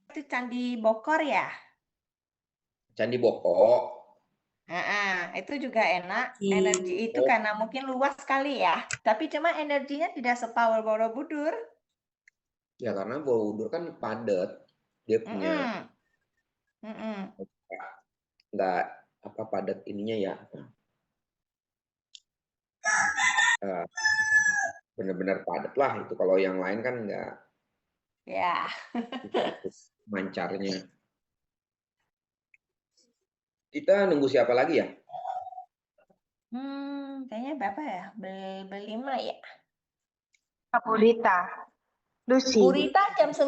Itu Candi Bokor ya? Candi Boko. Itu juga enak. Energi itu Oh, karena mungkin luas sekali ya. Tapi cuma energinya tidak sepower Borobudur. ya karena Borobudur kan padat. Dia punya Mm-mm. Mm-mm. nggak apa padat ininya ya. eh, Benar-benar padat lah itu. Kalau yang lain kan nggak Ya. cukup mancarnya. Kita nunggu siapa lagi ya? Kayaknya berapa ya? Berlima ya. Kapulita, Lucy. Burita jam 9.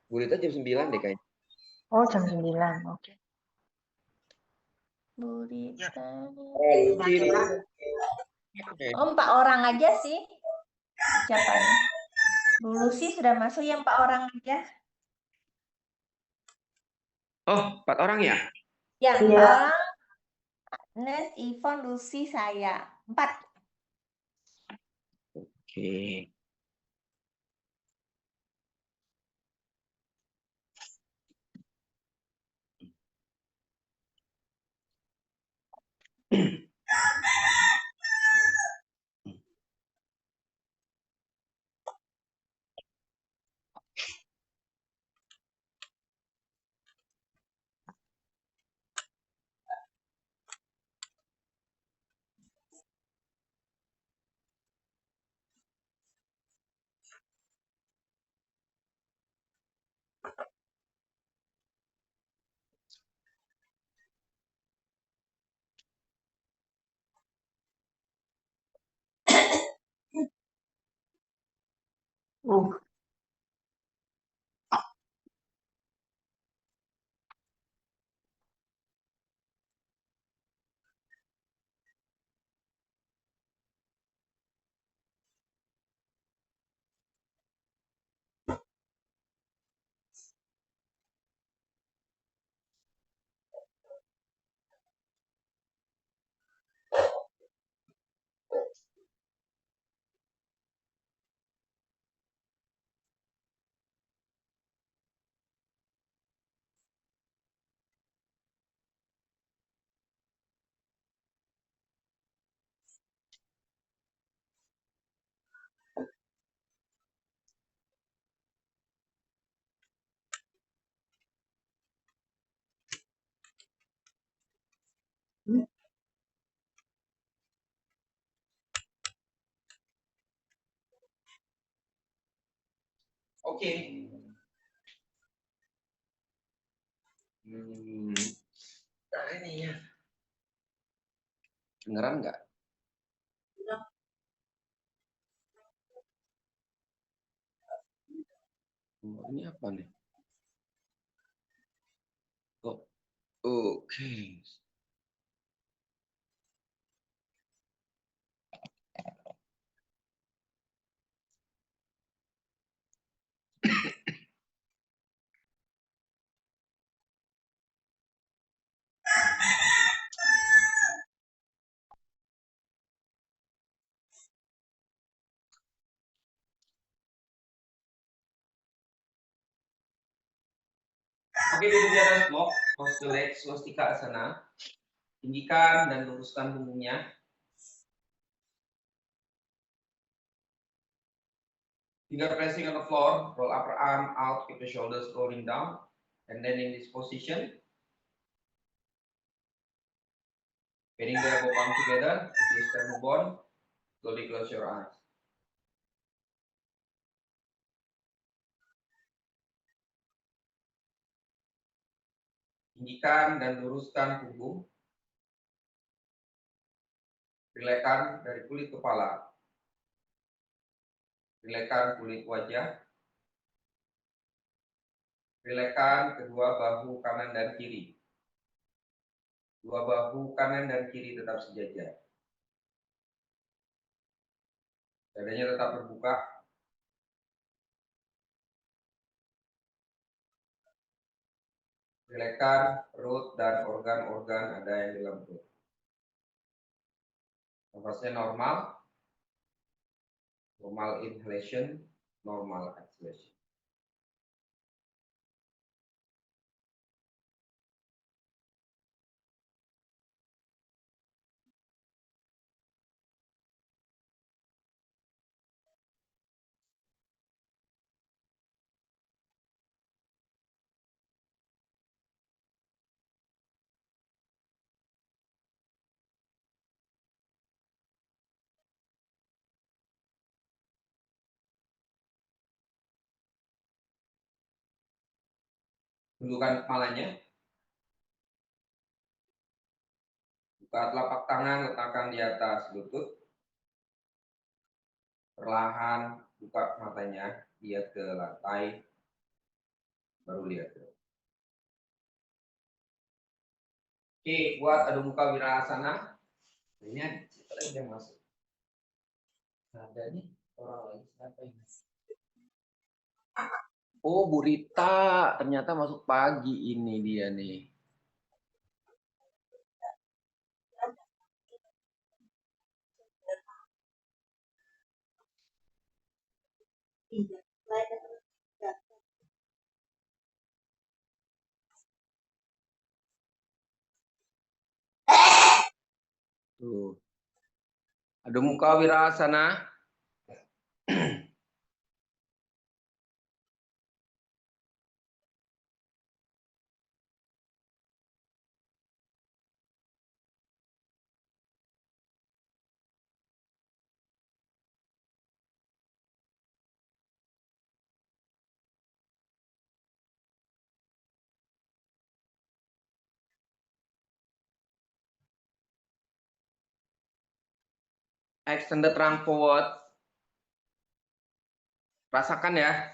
Bu Rita jam 9 deh kayaknya. Oh, jam 9. Oke. Burita. Oh, Lucy. Oh, 4 orang aja sih. Siapa nih? Dulu sih sudah masuk ya 4 orang aja. Oh, 4 orang ya? Yang Iya. Nes, Ivon, Lucy, saya. 4. Oke. Uh, Oke. Nah ini ya. Beneran nggak? Oh, ini apa nih? Oh, oke. Oke, duduk di atas blok, cross the legs, swastika asana. Tinggikan dan luruskan punggungnya. Finger pressing on the floor, roll upper arm out, keep the shoulders rolling down. And then in this position, bending the elbow palm together, please turn move on, slowly close your eyes. Tinggikan dan luruskan punggung. Rilekan dari kulit kepala. Rilekan kulit wajah. Rilekan kedua bahu kanan dan kiri. Dua bahu kanan dan kiri tetap sejajar. Dadanya tetap terbuka. Rilekan perut dan organ-organ ada yang di dalam perut. Nafasnya normal. Normal inhalation, normal exhalation. Tundukkan kepalanya. Buka telapak tangan, letakkan di atas lutut. Perlahan buka matanya, lihat ke lantai. Baru lihat ke. Oke, buat Adho Mukha Wirahasana. Ini ada siapa lagi yang masuk? Ada nih orang lagi, siapa yang masuk? Oh, Bu Rita, ternyata masuk pagi ini dia nih. Tuh. Adho Mukha Wirahasana. Extended trunk forward. Rasakan ya.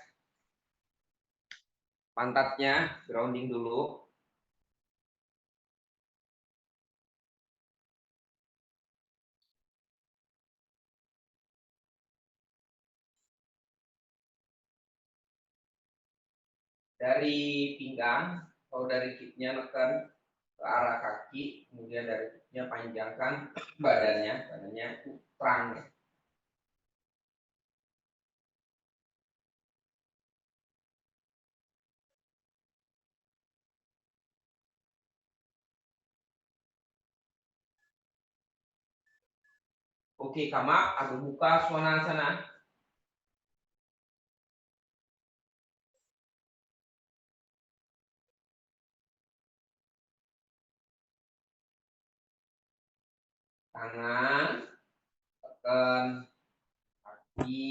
Pantatnya grounding dulu. Dari pinggang atau dari hipnya neken ke arah kaki, kemudian dari hipnya panjangkan badannya trunk. Oke, Kama, Adho Mukha Svanasana. Tangan, tekan, kaki,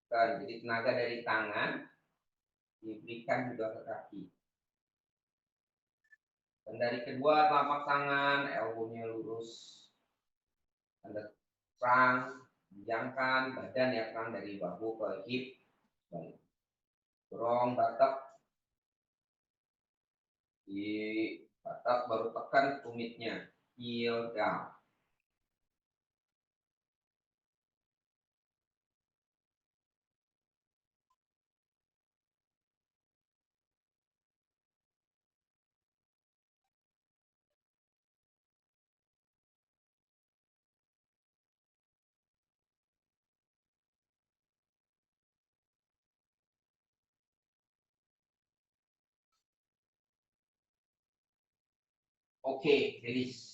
tekan. Jadi tenaga dari tangan diberikan juga ke kaki. Dan dari kedua telapak tangan, elbow-nya lurus. Anda terang, panjangkan badan ya, terang dari bahu ke hip. Dorong batok. Di batok baru tekan tumitnya. Heel down. Oke, release.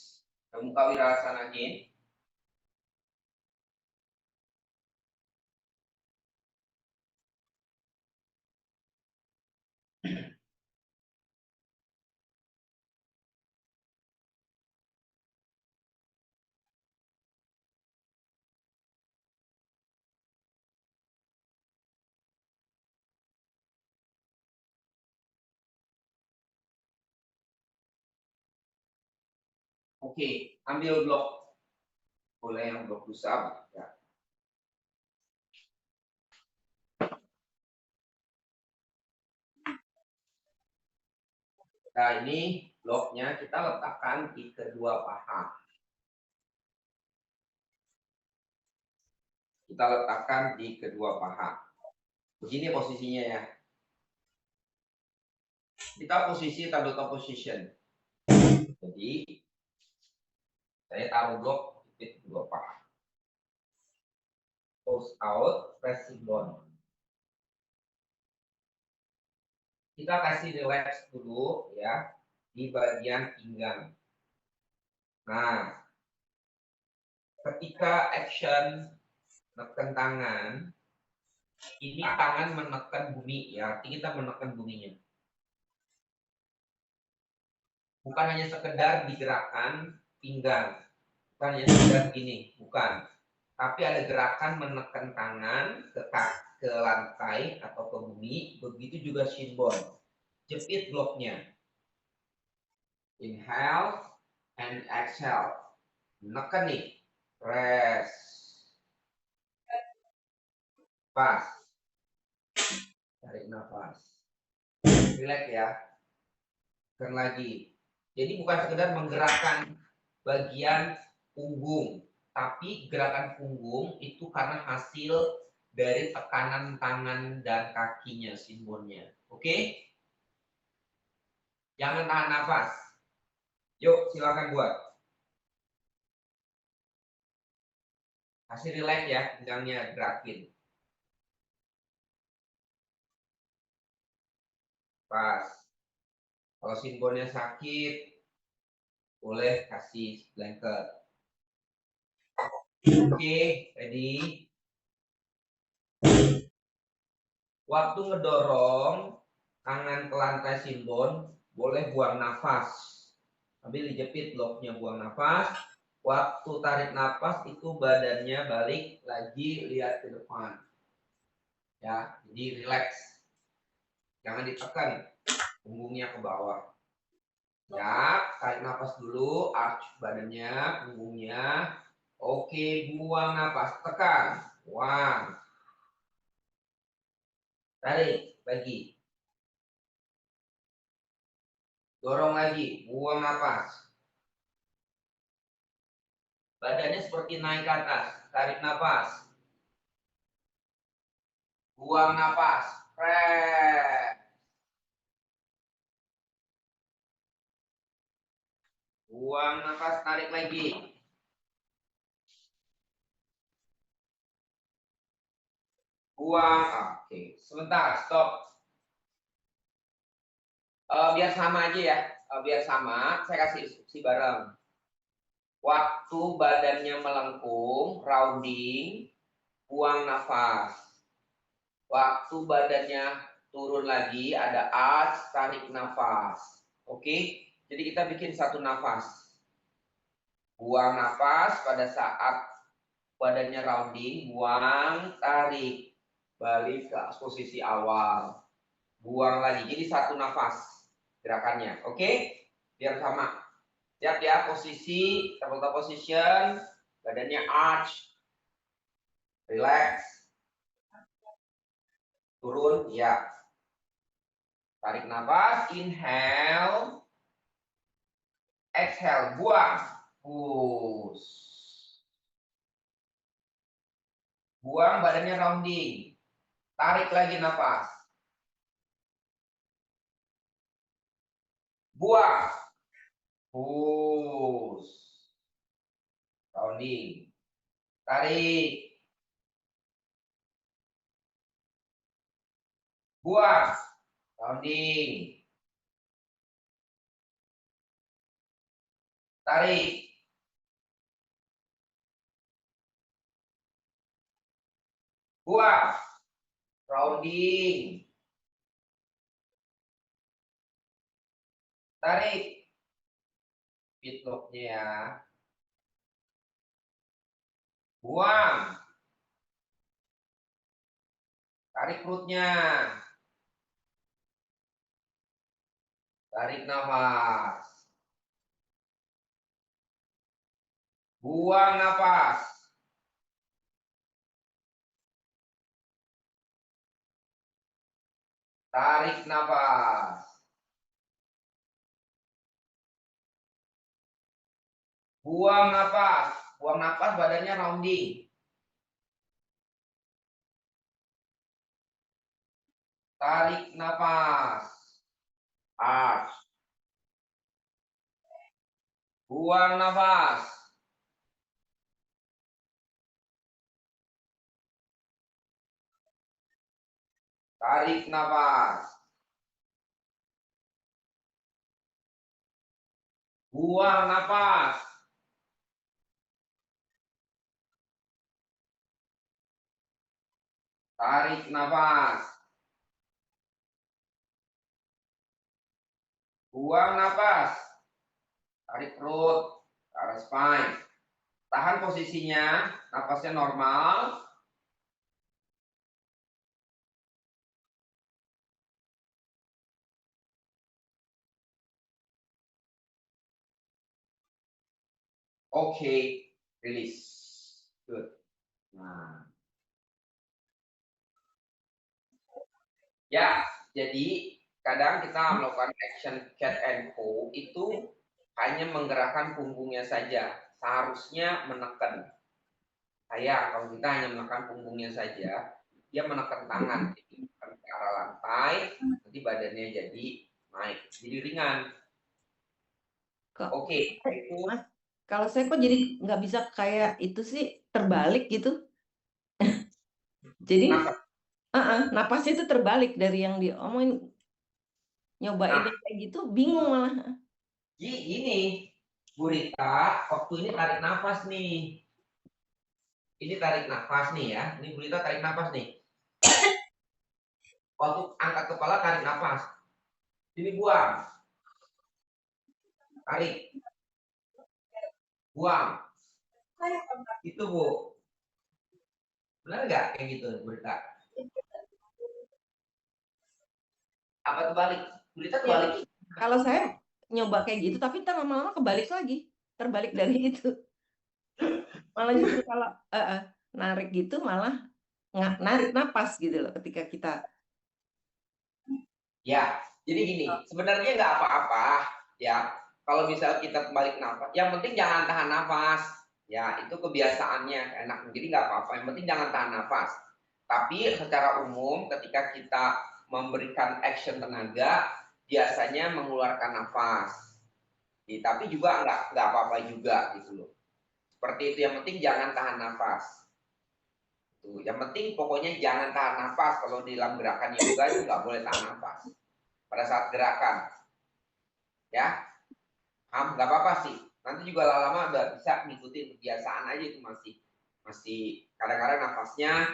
Adho Mukha Wirahasana again. Oke, ambil blok. Boleh yang blok pusat. Ya. Nah, ini bloknya kita letakkan di kedua paha. Kita letakkan di kedua paha. Begini posisinya ya. Kita posisi tabletop position. Jadi, saya taruh blok di kedua paha. Pulse out, pressing down. Kita kasih relax dulu ya di bagian pinggang. Nah, ketika action menekan tangan, ini tangan menekan bumi ya, artinya kita menekan buminya. Bukan hanya sekedar digerakkan pinggang, bukan hanya sekedar gini, bukan. Tapi ada gerakan menekan tangan ke lantai atau ke bumi, begitu juga shin bone. jepit bloknya. Inhale and exhale. Neken nih. Press. Pas. Tarik nafas. Relax ya. Tekan lagi. Jadi bukan sekedar menggerakkan bagian punggung, tapi gerakan punggung itu karena hasil dari tekanan tangan dan kakinya, simbonnya. Oke? Jangan tahan nafas. Yuk, silakan buat. Kasih relax ya, pinggangnya gerakin. Pas. Kalau simbonnya sakit, boleh kasih blanket. Oke, ready? Waktu ngedorong tangan ke lantai simbon, boleh buang nafas. Sambil dijepit bloknya, buang nafas. Waktu tarik nafas itu badannya balik lagi, lihat ke depan. Ya, jadi relax. Jangan ditekan punggungnya ke bawah. Ya, tarik nafas dulu, arch badannya, punggungnya. Oke, buang nafas, tekan. Buang. Tarik lagi. Dorong lagi, buang nafas. Badannya seperti naik ke atas. Tarik nafas. Buang nafas. Press. Buang nafas, tarik lagi. Buang. Oke, sebentar, stop. Biar sama aja ya. Biar sama, saya kasih instruksi bareng. Waktu badannya melengkung, rounding, buang nafas. Waktu badannya turun lagi, ada arch, tarik nafas. Oke, jadi kita bikin satu nafas. Buang nafas pada saat badannya rounding, buang, tarik. Balik ke posisi awal. Buang lagi, jadi satu nafas gerakannya. Oke, biar sama. Siap ya, posisi, terbuka position, badannya arch, relax, turun, ya. Tarik nafas, inhale, exhale, buang, push. Buang, badannya rounding, tarik lagi nafas. Buang, push, rounding, tarik, buang, rounding, tarik, buang, rounding, tarik, pitlocknya ya, buang, tarik perutnya, tarik nafas, buang nafas, tarik nafas, buang nafas badannya rounding, tarik nafas, arch, buang nafas, tarik nafas, buang nafas, tarik nafas, buang nafas, tarik perut ke arah spine, tahan posisinya, nafasnya normal, Oke, release. Good. Nah. Ya, jadi kadang kita melakukan action cat and paw itu hanya menggerakkan punggungnya saja. Seharusnya menekan. Kalau kita hanya menekan punggungnya saja, dia menekan tangan, jadi menekan ke arah lantai, nanti badannya jadi naik, jadi ringan. Oke, itu. Mas, kalau saya kok jadi nggak bisa kayak itu sih, terbalik gitu. Jadi napasnya itu terbalik dari yang diomongin. Nyobain kayak gitu bingung malah. Gini, Bu Rita, waktu ini tarik nafas nih. Ini tarik nafas nih ya. Ini Bu Rita tarik nafas nih. Waktu angkat kepala tarik nafas. Ini buang. Tarik. Buang. Itu Bu. Benar nggak kayak gitu Bu Rita? Apa terbalik? Bu Rita terbalik. Kalau saya nyoba kayak gitu, tapi ntar lama-lama kebalik lagi. Terbalik dari itu. Malah justru kalau narik gitu malah narik napas gitu loh ketika kita. Ya, jadi gini, sebenarnya nggak apa-apa ya. Kalau misal kita balik nafas, yang penting jangan tahan nafas. Ya, itu kebiasaannya enak. Jadi nggak apa-apa. Yang penting jangan tahan nafas. Tapi secara umum ketika kita memberikan action tenaga, biasanya mengeluarkan nafas. Tapi juga nggak apa-apa juga gitu loh. Seperti itu. Yang penting jangan tahan nafas. Tuh, yang penting pokoknya jangan tahan nafas. Kalau di dalam gerakan yoga itu nggak boleh tahan nafas pada saat gerakan. Ya, nggak apa-apa sih. Nanti juga lama-lama udah bisa ngikutin kebiasaan aja, itu masih kadang-kadang nafasnya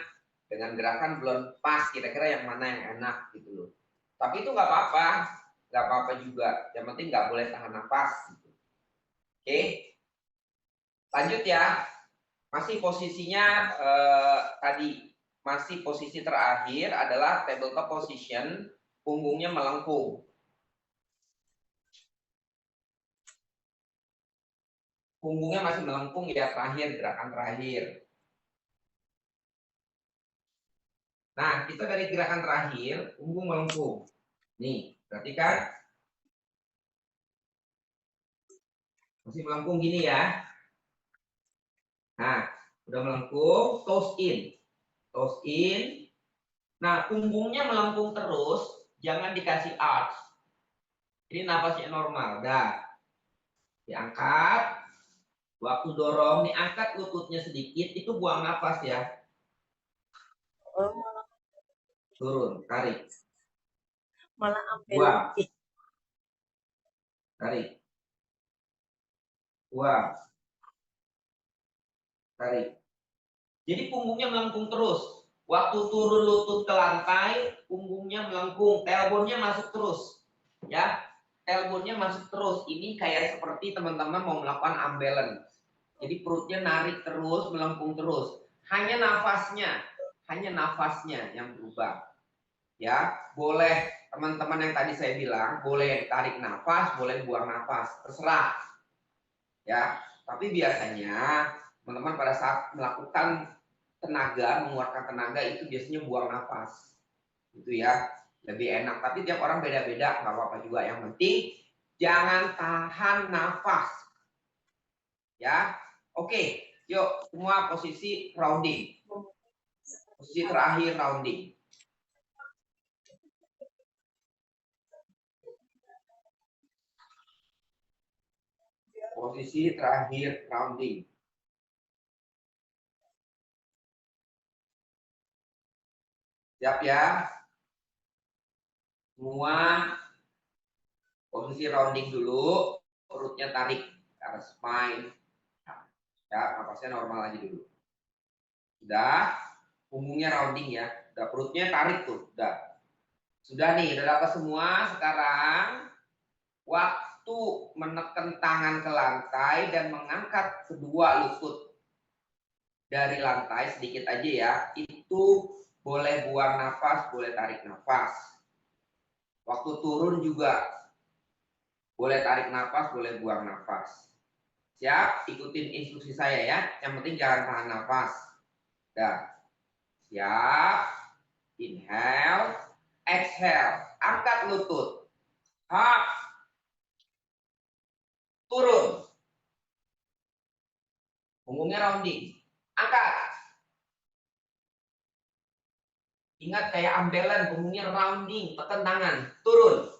dengan gerakan belum pas, kira-kira yang mana yang enak gitu loh. Tapi itu nggak apa-apa juga. Yang penting nggak boleh tahan nafas. Gitu. Oke, lanjut ya. Masih posisinya tadi, masih posisi terakhir adalah tabletop position, punggungnya melengkung. Punggungnya masih melengkung ya, terakhir, gerakan terakhir. Nah, kita dari gerakan terakhir, punggung melengkung. Nih, perhatikan. Masih melengkung gini ya. Nah, udah melengkung, toes in. Toes in. Nah, punggungnya melengkung terus, jangan dikasih arch. Ini nafasnya normal, dah. Diangkat. Waktu dorong, nih angkat lututnya sedikit, itu buang nafas ya. Turun, tarik. Malah ambil. Buang. Tarik. Buang. Tarik. Jadi punggungnya melengkung terus. Waktu turun lutut ke lantai, punggungnya melengkung, tailbone-nya masuk terus. Ya, tailbone-nya masuk terus. Ini kayak seperti teman-teman mau melakukan unbalance. Jadi perutnya narik terus, melengkung terus. Hanya nafasnya yang berubah. Ya, boleh teman-teman yang tadi saya bilang, boleh tarik nafas, boleh buang nafas, terserah. Ya, tapi biasanya teman-teman pada saat melakukan tenaga, mengeluarkan tenaga itu biasanya buang nafas. Gitu ya, lebih enak. Tapi tiap orang beda-beda, nggak apa-apa juga. Yang penting jangan tahan nafas. Ya, oke. Yuk, semua posisi rounding. Posisi terakhir rounding. Posisi terakhir rounding. Siap ya? Semua posisi rounding dulu, perutnya tarik ke arah spine. Ya, napasnya normal aja dulu. Sudah, punggungnya rounding ya. Udah, perutnya tarik tuh, udah. Sudah nih, udah dapat semua. Sekarang waktu menekan tangan ke lantai dan mengangkat kedua lutut dari lantai sedikit aja ya. Itu boleh buang nafas, boleh tarik nafas. Waktu turun juga boleh tarik nafas, boleh buang nafas. Siap, ikutin instruksi saya ya. Yang penting jangan tahan nafas. Dah. Siap. Inhale, exhale. Angkat lutut. Hap. Turun. Punggungnya rounding. Angkat. Ingat kayak ambelan, punggungnya rounding, tekan tangan. Turun.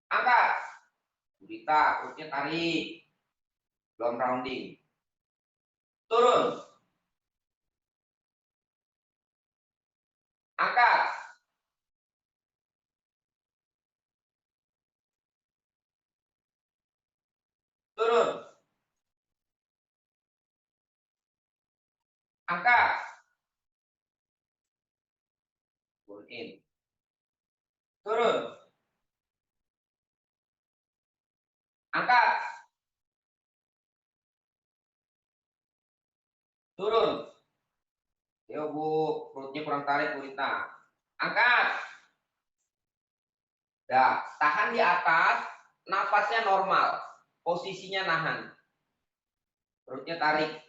Angkat. Gurita, perutnya tarik. Belum rounding. Turun. Angkat. Turun. Angkat. Turunin. Turun. Angkat. Turun. Yo Bu, perutnya kurang tarik gurita. Angkat. Dah, tahan di atas, napasnya normal. Posisinya nahan. Perutnya tarik.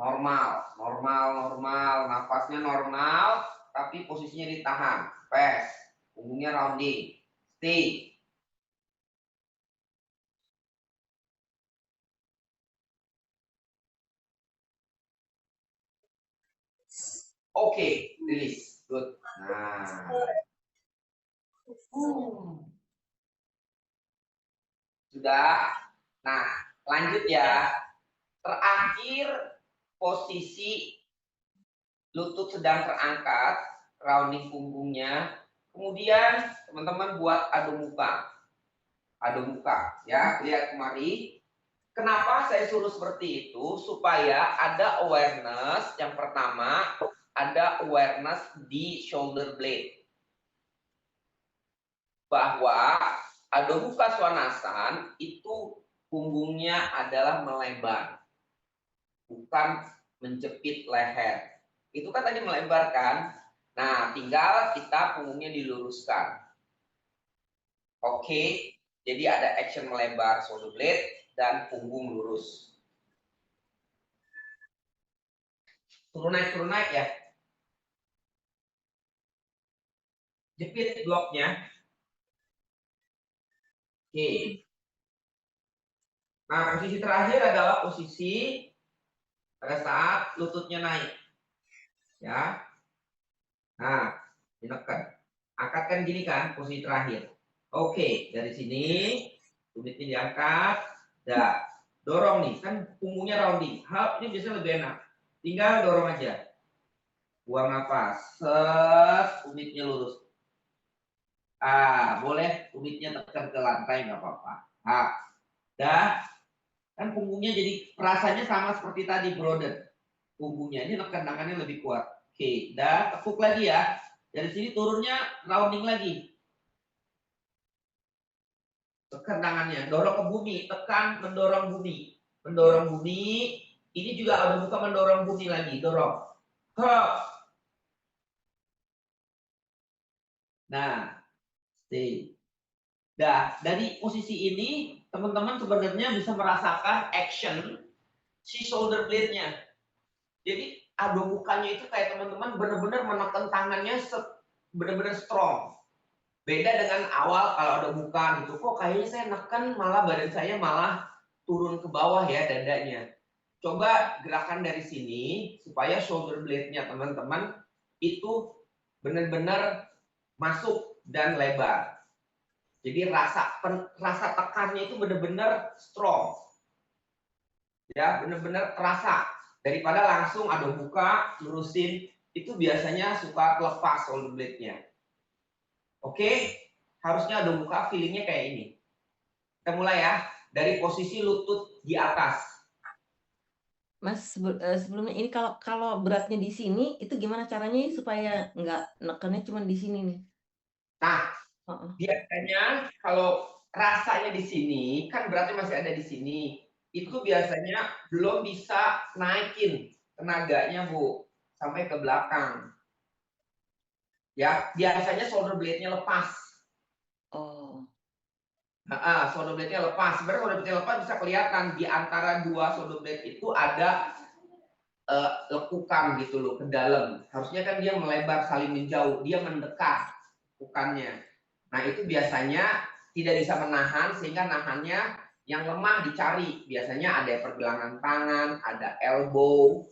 Normal, normal, normal. Napasnya normal, tapi posisinya ditahan. Pes. Punggungnya rounding. Stay. Oke, release. Good. Nah. Sudah. Nah, lanjut ya. Terakhir posisi lutut sedang terangkat, rounding punggungnya. Kemudian teman-teman buat adu muka. Adu muka ya, lihat kemari. Kenapa saya suruh seperti itu? Supaya ada awareness. Yang pertama, ada awareness di shoulder blade. Bahwa adu muka swanasan itu punggungnya adalah melebar. Bukan menjepit leher. Itu kan tadi melebar kan? Nah, tinggal kita punggungnya diluruskan. Oke, jadi ada action melebar shoulder blade dan punggung lurus. Turun naik ya. Jepit bloknya. Oke. Nah, posisi terakhir adalah posisi pada saat lututnya naik. Ya. Nah, ditekan. Angkatkan gini kan, posisi terakhir. Oke, dari sini unitnya diangkat. Dah, dorong nih, kan punggungnya rounding. Hal ini biasanya lebih enak. Tinggal dorong aja. Buang nafas. Set, unitnya lurus. Boleh unitnya tekan ke lantai nggak apa-apa. Dah, kan punggungnya jadi rasanya sama seperti tadi, brother. Punggungnya ini tekan tangannya lebih kuat. Oke, dah, tekuk lagi ya. Dari sini turunnya rounding lagi. Tekan tangannya, dorong ke bumi, tekan, mendorong bumi. Mendorong bumi, ini juga ada buka mendorong bumi lagi, dorong. Nah, stay. Nah, dari posisi ini, teman-teman sebenarnya bisa merasakan action si shoulder blade-nya. Jadi, adu mukanya itu kayak teman-teman benar-benar menekan tangannya benar-benar strong. Beda dengan awal kalau ada muka gitu, kok kayaknya saya neken malah badan saya malah turun ke bawah ya dadanya. Coba gerakan dari sini supaya shoulder blade-nya teman-teman itu benar-benar masuk dan lebar. Jadi rasa tekannya itu benar-benar strong. Ya, benar-benar terasa. Daripada langsung ada buka, lurusin, itu biasanya suka lepas shoulder blade-nya. Oke, harusnya ada buka feelingnya kayak ini. Kita mulai ya, dari posisi lutut di atas. Mas, sebelumnya ini kalau beratnya di sini, itu gimana caranya supaya nggak nekannya cuma di sini nih? Nah, biasanya kalau rasanya di sini, kan beratnya masih ada di sini. Itu biasanya belum bisa naikin tenaganya, Bu, sampai ke belakang. Ya, biasanya shoulder blade-nya lepas. Oh. Shoulder blade-nya lepas. Sebenarnya shoulder blade-nya lepas bisa kelihatan di antara dua shoulder blade itu ada lekukan gitu loh ke dalam. Harusnya kan dia melebar saling menjauh, dia mendekat lekukannya. Nah itu biasanya tidak bisa menahan sehingga nahannya yang lemah dicari. Biasanya ada pergelangan tangan, ada elbow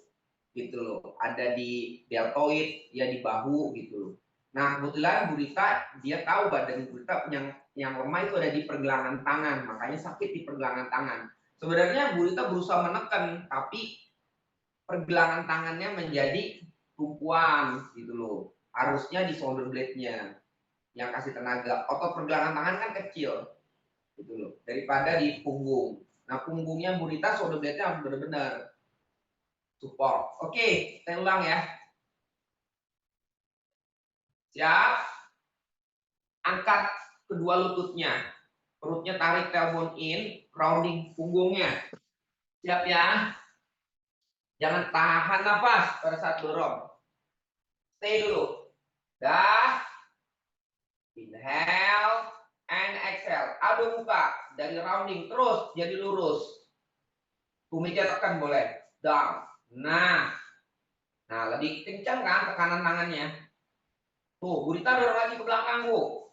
gitu loh, ada di deltoid, ya di bahu gitu loh. Nah kebetulan Bu Rita dia tahu badan Bu Rita yang lemah itu ada di pergelangan tangan, makanya sakit di pergelangan tangan. Sebenarnya Bu Rita berusaha menekan, tapi pergelangan tangannya menjadi tumpuan gitu loh. Harusnya di shoulder blade-nya yang kasih tenaga. Otot pergelangan tangan kan kecil gitu loh, daripada di punggung. Nah punggungnya Bu Rita shoulder blade-nya harus benar-benar support. Oke, kita ulang ya. Siap? Angkat kedua lututnya. Perutnya tarik tailbone in, rounding punggungnya. Siap ya? Jangan tahan nafas pada saat dorong. Stay dulu. Dah. Inhale and exhale. Adu muka dari rounding terus jadi lurus. Tumitnya tekan boleh. Down. Nah, lebih kencang kan tekanan tangannya. Tuh, Bu Rita dorong lagi ke belakang, Bu.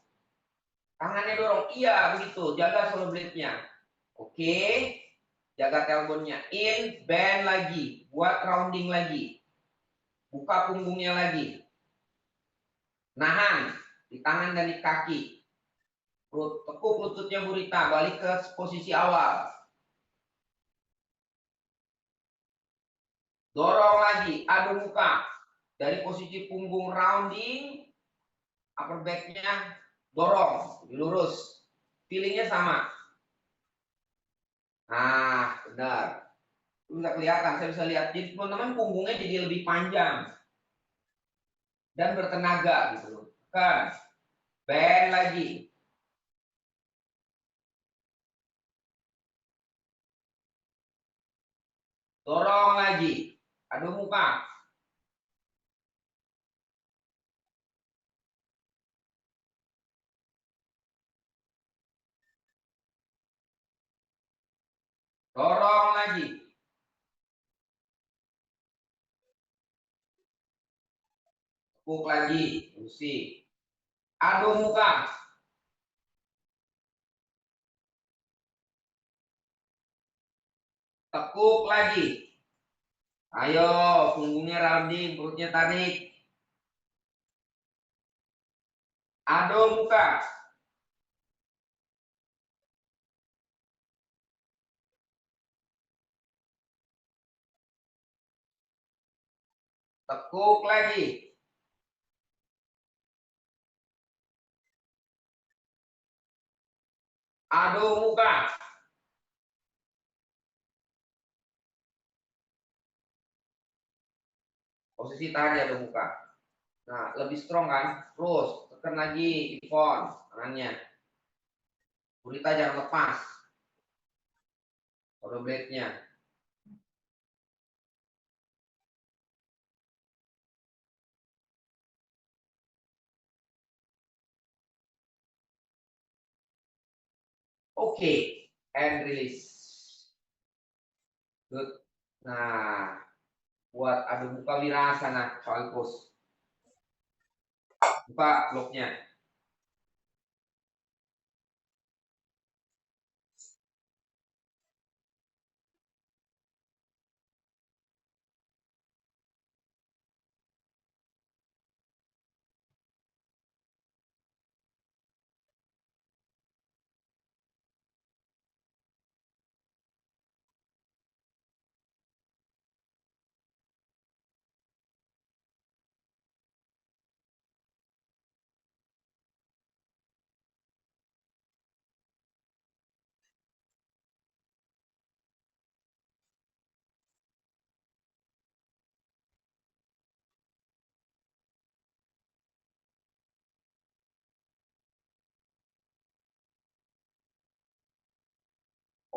Tangannya dorong. Iya, begitu. Jaga shoulder blade-nya. Oke. Jaga tailbone-nya. In, bend lagi. Buat rounding lagi. Buka punggungnya lagi. Nahan di tangan dan di kaki. Tekuk lututnya Bu Rita. Balik ke posisi awal. Dorong lagi. Adu muka. Dari posisi punggung rounding. Upper back-nya dorong. Lurus. Feeling-nya sama. Nah, benar. Bisa kelihatan, saya bisa lihat. Jadi teman-teman punggungnya jadi lebih panjang. Dan bertenaga gitu loh. Kan. Bend lagi. Dorong lagi. Adu muka. Dorong lagi. Tekuk lagi. Usi. Adu muka. Tekuk lagi. Ayo, punggungnya rounding, perutnya tarik. Adu muka. Tekuk lagi. Adu muka. Posisi tahan adu muka. Nah, lebih strong kan? Terus, tekan lagi, ipon, tangannya. Bu Rita jangan lepas. Shoulder blade-nya. Oke, and release. Good. Nah, buat adu muka wirasana soal pos. Buka bloknya.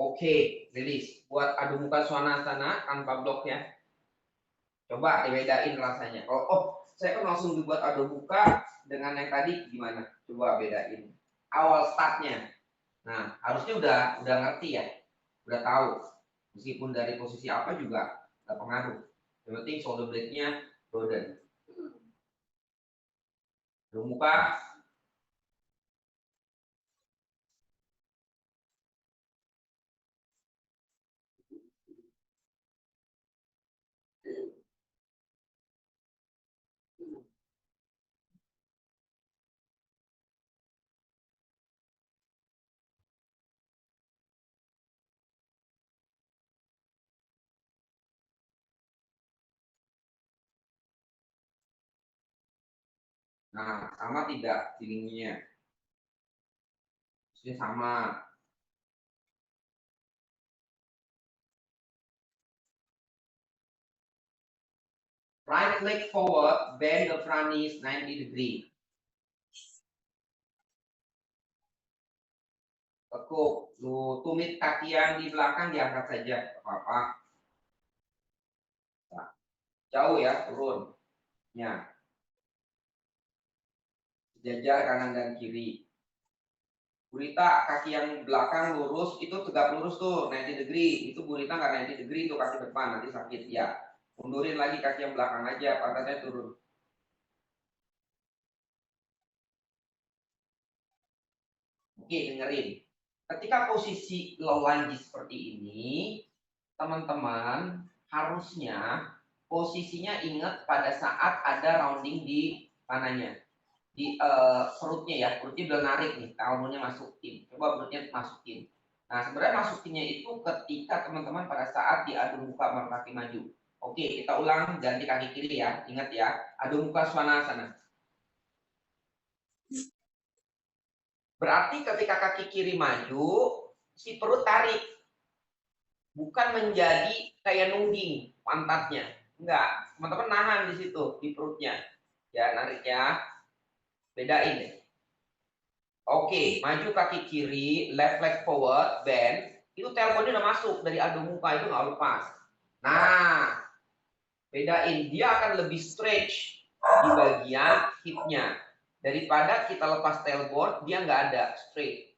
Oke, release. Buat adu muka swanasana tanpa blok ya. Coba dibedain rasanya. Saya kan langsung dibuat adu muka dengan yang tadi gimana? Coba bedain. Awal startnya. Nah, harusnya udah ngerti ya. Udah tahu. Meskipun dari posisi apa juga nggak pengaruh. Yang penting shoulder blade-nya broaden. Belum muka. Nah, sama tidak feelingnya? Maksudnya sama. Right leg forward, bend the front knees 90 degree. Tekuk, lu tumit kaki yang di belakang diangkat saja, apa-apa. Nah, jauh ya, turun. Ya. Sejajar kanan dan kiri. Gurita kaki yang belakang lurus itu tegak lurus tuh 90 degree. Itu gurita nggak 90 degree itu kaki depan nanti sakit ya. Mundurin lagi kaki yang belakang aja, pantatnya turun. Oke, dengerin. Ketika posisi low lunge seperti ini, teman-teman harusnya posisinya ingat pada saat ada rounding di mananya, di perutnya ya, perutnya udah narik nih, elbow-nya masukin, coba perutnya masukin. Nah sebenarnya masukinnya itu ketika teman-teman pada saat diadu muka kaki maju. Oke, kita ulang ganti kaki kiri ya, ingat ya, adu muka svanasana. Berarti ketika kaki kiri maju, si perut tarik, bukan menjadi kayak nungging pantatnya. Enggak, teman-teman nahan di situ di perutnya. Ya, narik ya. Bedain deh. Oke, maju kaki kiri, left leg forward, bend. Itu tailbone udah masuk dari adu muka, itu nggak lepas. Nah, bedain. Dia akan lebih stretch di bagian hipnya. Daripada kita lepas tailbone, dia nggak ada straight.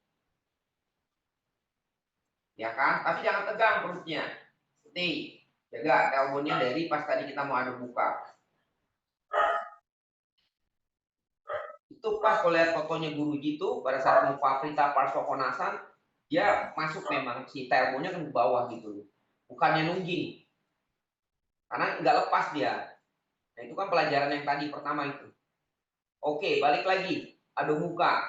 Ya kan? Tapi jangan tegang perutnya. Stay. Jaga tailbone-nya dari pas tadi kita mau adu muka. Itu pas kalau lihat fotonya guru gitu, pada saat mau Pavrita Parsvakonasana, dia masuk memang si tailbone-nya kan ke bawah gitu. Bukannya nungging. Karena nggak lepas dia. Nah itu kan pelajaran yang tadi pertama itu. Oke, balik lagi. Adu muka.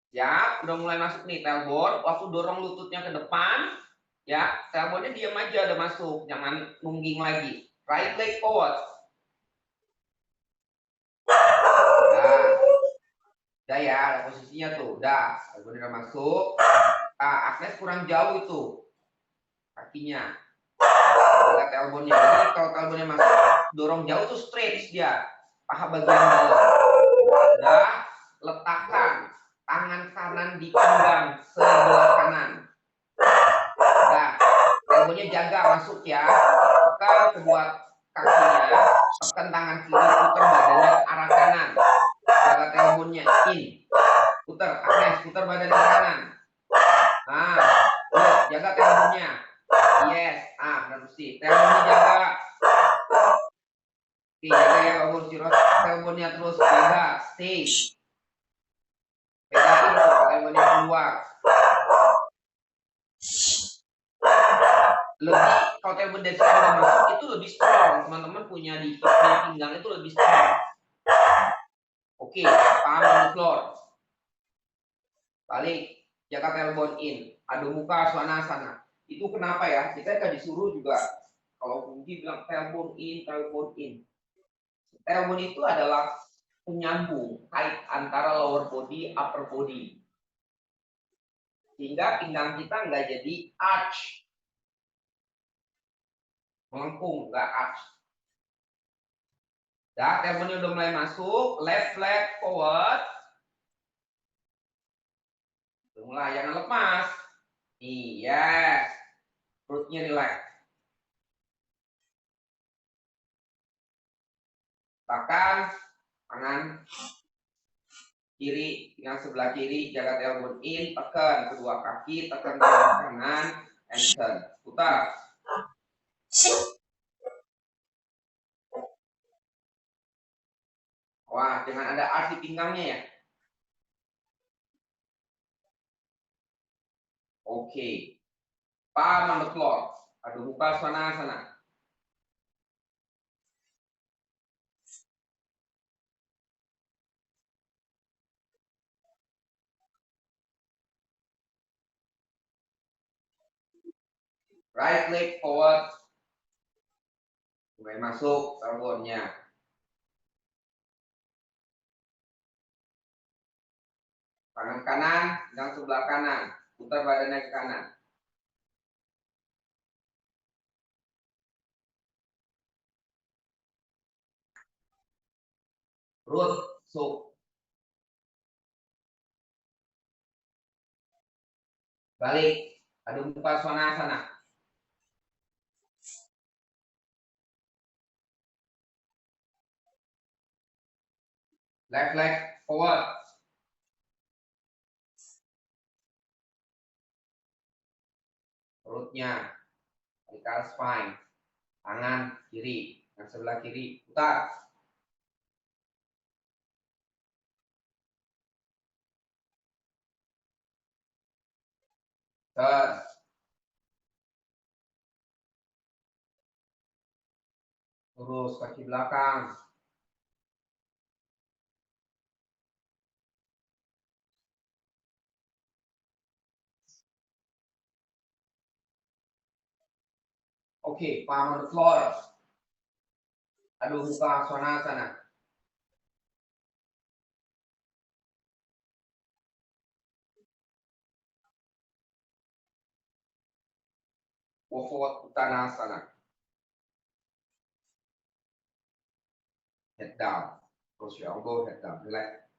Ya, udah mulai masuk nih tailbone. Waktu dorong lututnya ke depan, ya, tailbone-nya diam aja udah masuk. Jangan nungging lagi. Right leg forward. Udah ya, ada posisinya tuh. Udah, tailbone udah masuk. Nah, Agnes kurang jauh itu kakinya. Ada tailbone-nya. Jadi kalau tailbone-nya masuk, dorong jauh tuh stretch dia. Paha bagian bawah. Udah, letakkan tangan kanan di pinggang sebelah kanan. Nah, tailbone-nya jaga masuk ya. Tekan kedua kakinya, tekan tangan kiri, putar badannya ke arah kanan. Jaga tailbone-nya in. Putar, Agnes, putar badan ke kanan. Nah, jaga tailbone-nya. Yes, benar mesti. Tailbone-nya jaga. Oke, jaga ya bagus. Tailbone-nya terus jaga. Stay. Bedain tuh tailbone-nya keluar. Lebih kalau tailbone dari sini udah masuk itu lebih strong. Teman-teman punya di pinggang itu lebih strong. Oke, palm on the floor. Balik, jaga tailbone in. Adu muka svanasana. Itu kenapa ya? Kita kan disuruh juga kalau Bungki bilang tailbone in, tailbone in. Tailbone itu adalah penyambung kait antara lower body, upper body. Sehingga pinggang kita nggak jadi arch. Melengkung, nggak arch. Dah, tailbone udah mulai masuk. Left leg forward. Mulai, jangan lepas. Nih, yes. Perutnya relax. Tekan tangan kiri, pinggang sebelah kiri, jaga tailbone in, tekan kedua kaki, tekan kedua kanan, and turn. Putar. Wah, jangan ada arti pinggangnya ya. Oke. Palm on the floor. Adu muka sana. Right leg forward. Mulai masuk tailbone-nya. Tangan kanan, yang sebelah kanan. Putar badannya ke kanan. Root, sok. Balik. Adu muka sana. Left leg forward. Perutnya. Vertical spine. Tangan kiri. Yang sebelah kiri. Putar. Turn. Lurus kaki belakang. Oke, palm on the floor. Adu muka sana. Go forward, Uttanasana. Head down. Close your elbow, head down. Relax.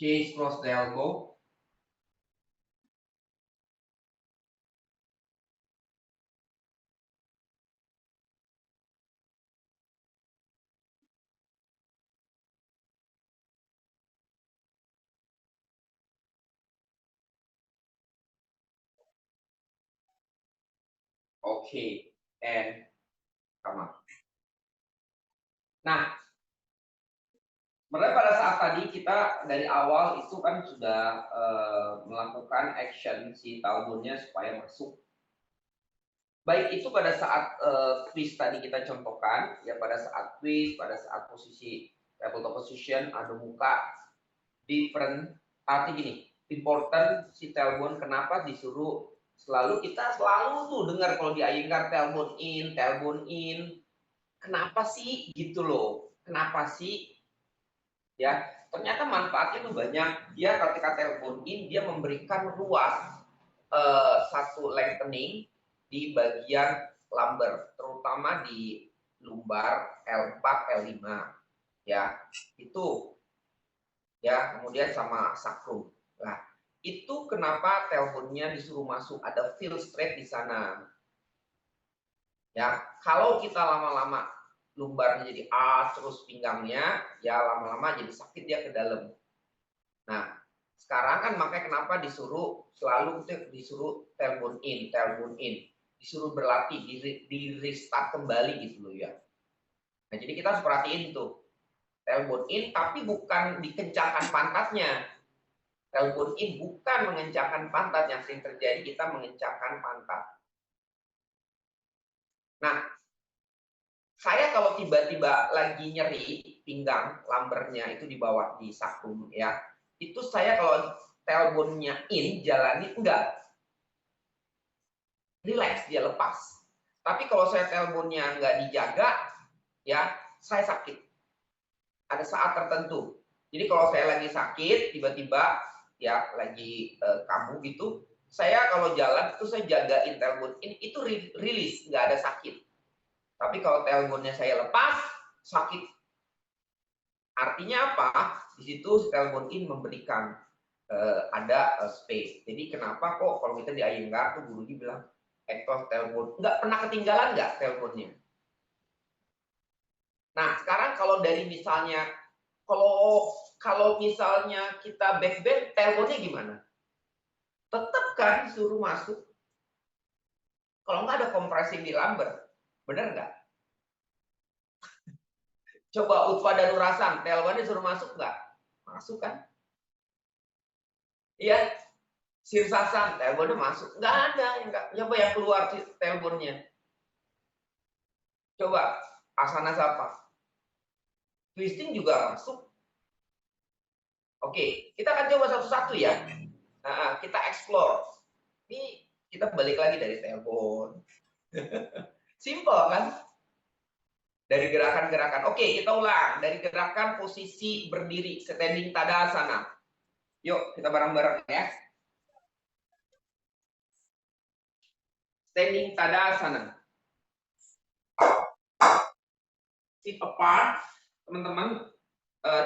Change cross the elbow. Okay, and come on. Nah, sebenarnya pada saat tadi kita dari awal itu kan sudah melakukan action si tailbone-nya supaya masuk. Baik itu pada saat twist tadi kita contohkan, ya pada saat twist, pada saat posisi tabletop position, adu muka, different. Arti gini, important si tailbone kenapa disuruh kita selalu tuh dengar kalau di Iyengar tailbone in. Kenapa sih gitu loh? Kenapa sih? Ya, ternyata manfaatnya tuh banyak. Dia ketika tailbone in dia memberikan ruas satu lengthening di bagian lumbar, terutama di lumbar L4, L5. Ya, itu. Ya, kemudian sama sacrum. Nah, itu kenapa tailbone-nya disuruh masuk, ada feel straight di sana. Ya, kalau kita lama-lama lumbarnya jadi A terus pinggangnya, ya lama-lama jadi sakit dia ke dalam. Nah, sekarang kan makanya kenapa selalu disuruh tailbone in, disuruh berlatih, di restart kembali gitu loh ya. Nah, jadi kita harus perhatiin tuh tailbone in, tapi bukan dikencangkan pantatnya. Tailbone in bukan mengencangkan pantat, yang sering terjadi kita mengencangkan pantat. Nah, saya kalau tiba-tiba lagi nyeri pinggang, lumbarnya itu di bawah di sacrum ya, itu saya kalau tailbone-nya in jalani enggak, relax dia lepas. Tapi kalau saya tailbone-nya enggak dijaga, ya saya sakit. Ada saat tertentu. Jadi kalau saya lagi sakit, tiba-tiba ya lagi kambuh gitu, saya kalau jalan itu saya jagain tailbone in, itu rilis, nggak ada sakit. Tapi kalau teleponnya saya lepas, sakit. Artinya apa? Di situ telepon in memberikan ada space. Jadi kenapa kok kalau kita di Iyengar tuh gurunya bilang telepon nggak pernah ketinggalan nggak teleponnya. Nah sekarang kalau dari misalnya kalau misalnya kita backband teleponnya gimana? Tetap kan suruh masuk. Kalau nggak ada compressing di lumbar, benar nggak? Coba Utfa dan Nurasan, teleponnya suruh masuk nggak? Masuk kan? Iya, Sirsasan, teleponnya masuk. Nggak ada, coba yang keluar teleponnya. Coba, Asana siapa? Twisting juga masuk. Oke, kita akan coba satu-satu ya. Nah, kita explore. Ini kita balik lagi dari telepon. Simple kan? Dari gerakan-gerakan. Oke, kita ulang. Dari gerakan posisi berdiri, standing tadasana. Yuk, kita bareng-bareng ya. Standing tadasana. Sit apart, teman-teman.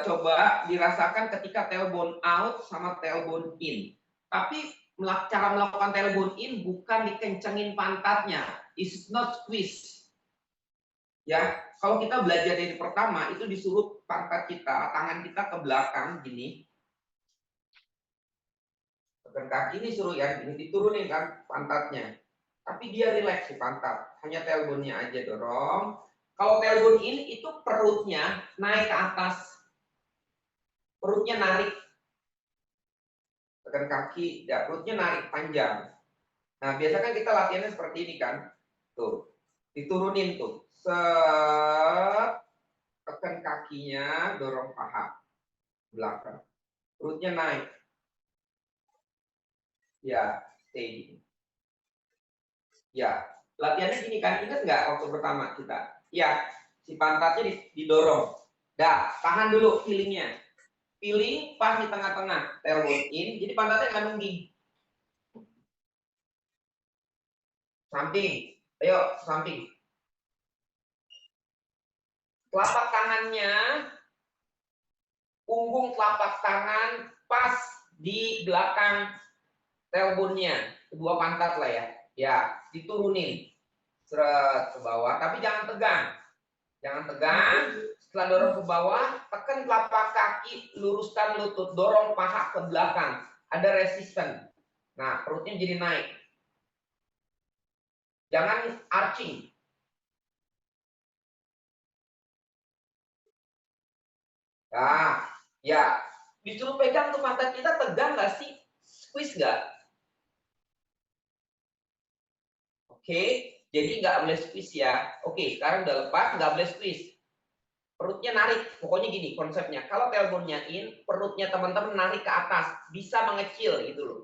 Coba dirasakan ketika tailbone out sama tailbone in. Tapi cara melakukan tailbone in bukan dikencengin pantatnya. It's not squeeze. Ya, kalau kita belajar dari pertama itu disuruh pantat kita, tangan kita ke belakang gini. Tekan kaki ini suruh ya, ini diturunin kan pantatnya. Tapi dia relax di pantat, hanya tailbone-nya aja dorong. Kalau tailbone in itu perutnya naik ke atas. Perutnya narik. Tekan kaki, ya, perutnya narik panjang. Nah, biasanya kita latihannya seperti ini kan. Tuh, diturunin tuh. Set. Tekan kakinya, dorong paha. Belakang. Perutnya naik. Ya, stay. Ya, latihannya gini kan. Ingat nggak waktu pertama kita? Ya, si pantatnya didorong. Dah, tahan dulu feelingnya. Feeling pas di tengah-tengah, tailbone in, jadi pantatnya nggak nungging. Samping, ayo samping. Telapak tangannya, punggung telapak tangan pas di belakang tailbone-nya, kedua pantat lah ya. Ya, diturunin. Seret ke bawah, tapi jangan tegang. Jangan tegang. Setelah dorong ke bawah, tekan telapak kaki, luruskan lutut, dorong paha ke belakang. Ada resisten. Nah, perutnya jadi naik. Jangan arching. Nah, ya. Disuruh pegang tuh pantat kita, tegang nggak sih? Squeeze nggak? Oke, jadi nggak boleh squeeze ya. Oke, sekarang udah lepas, nggak boleh squeeze. Perutnya narik, pokoknya gini konsepnya. Kalau tailbone-nya in, perutnya teman-teman narik ke atas, bisa mengecil gitu loh.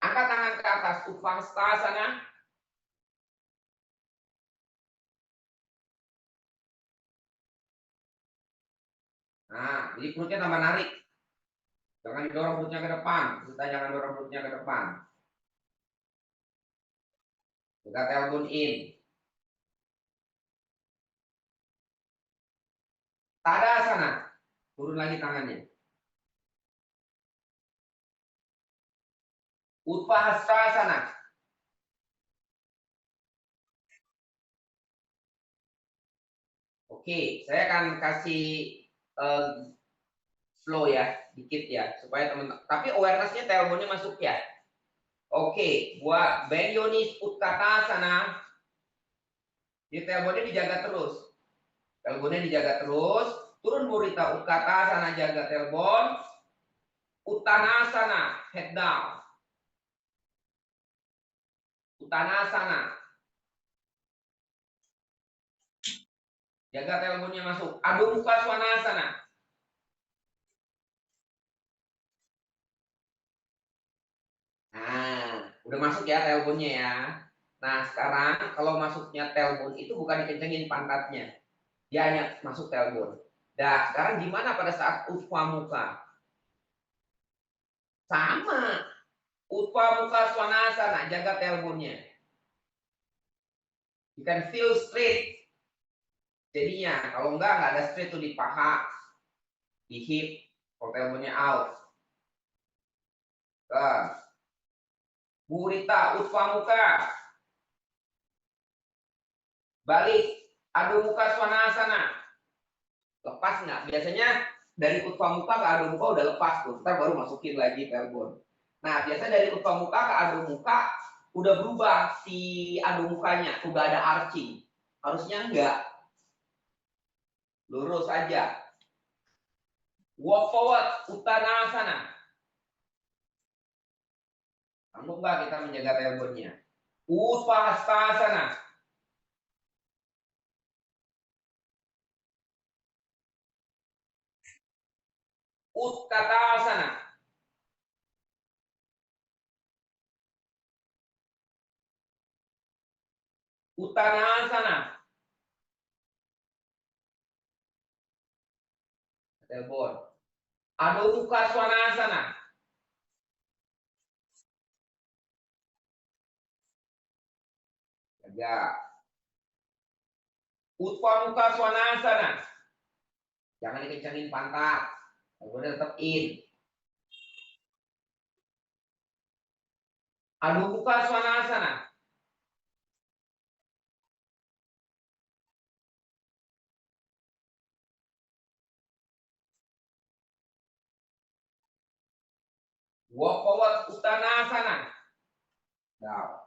Angkat tangan ke atas, Utthasana. Nah, jadi perutnya tambah narik. Jangan didorong perutnya ke depan, kita jangan dorong perutnya ke depan. Kita tailbone in. Tadasana, turun lagi tangannya. Utthasana. Oke, saya akan kasih flow ya, dikit ya, supaya teman-teman. Tapi awareness-nya tailbone-nya masuk ya. Oke, buat bend your knees Utkatasana. Di tailbone-nya dijaga terus. Tailbone-nya dijaga terus. Turun Murita Utkatasana, jaga tailbone. Uttanasana, head down. Uttanasana. Jaga tailbone-nya masuk. Adho Mukha Svanasana. Nah, udah masuk ya tailbone-nya ya. Nah, sekarang kalau masuknya tailbone itu bukan dikencengin pantatnya. Dia hanya masuk tailbone. Nah, sekarang gimana pada saat Utva Mukha? Sama. Utva Mukha Svanasana, jaga tailbone-nya. You can feel straight. Jadinya, kalau nggak ada straight tuh di paha, di hip, kalau tailbone-nya out. Bu Rita, utva muka. Balik, adu muka swanasana. Lepas nggak? Biasanya dari utva muka ke adu muka udah lepas tuh. Ntar baru masukin lagi tailbone. Nah, biasanya dari utva muka ke adu muka udah berubah si adu mukanya, udah ada arching. Harusnya enggak. Lurus aja. Walk forward, uttanasana. Sanggup nggak kita menjaga tailbone-nya? Utthasana. Utkatasana. Uttanasana. Tailbone. Adho Mukha Svanasana. Jaga. Utva Mukha Svanasana. Jangan dikencangin pantat. Tailbone tetap in. Adho Mukha Svanasana. Walk forward, Uttanasana. Down.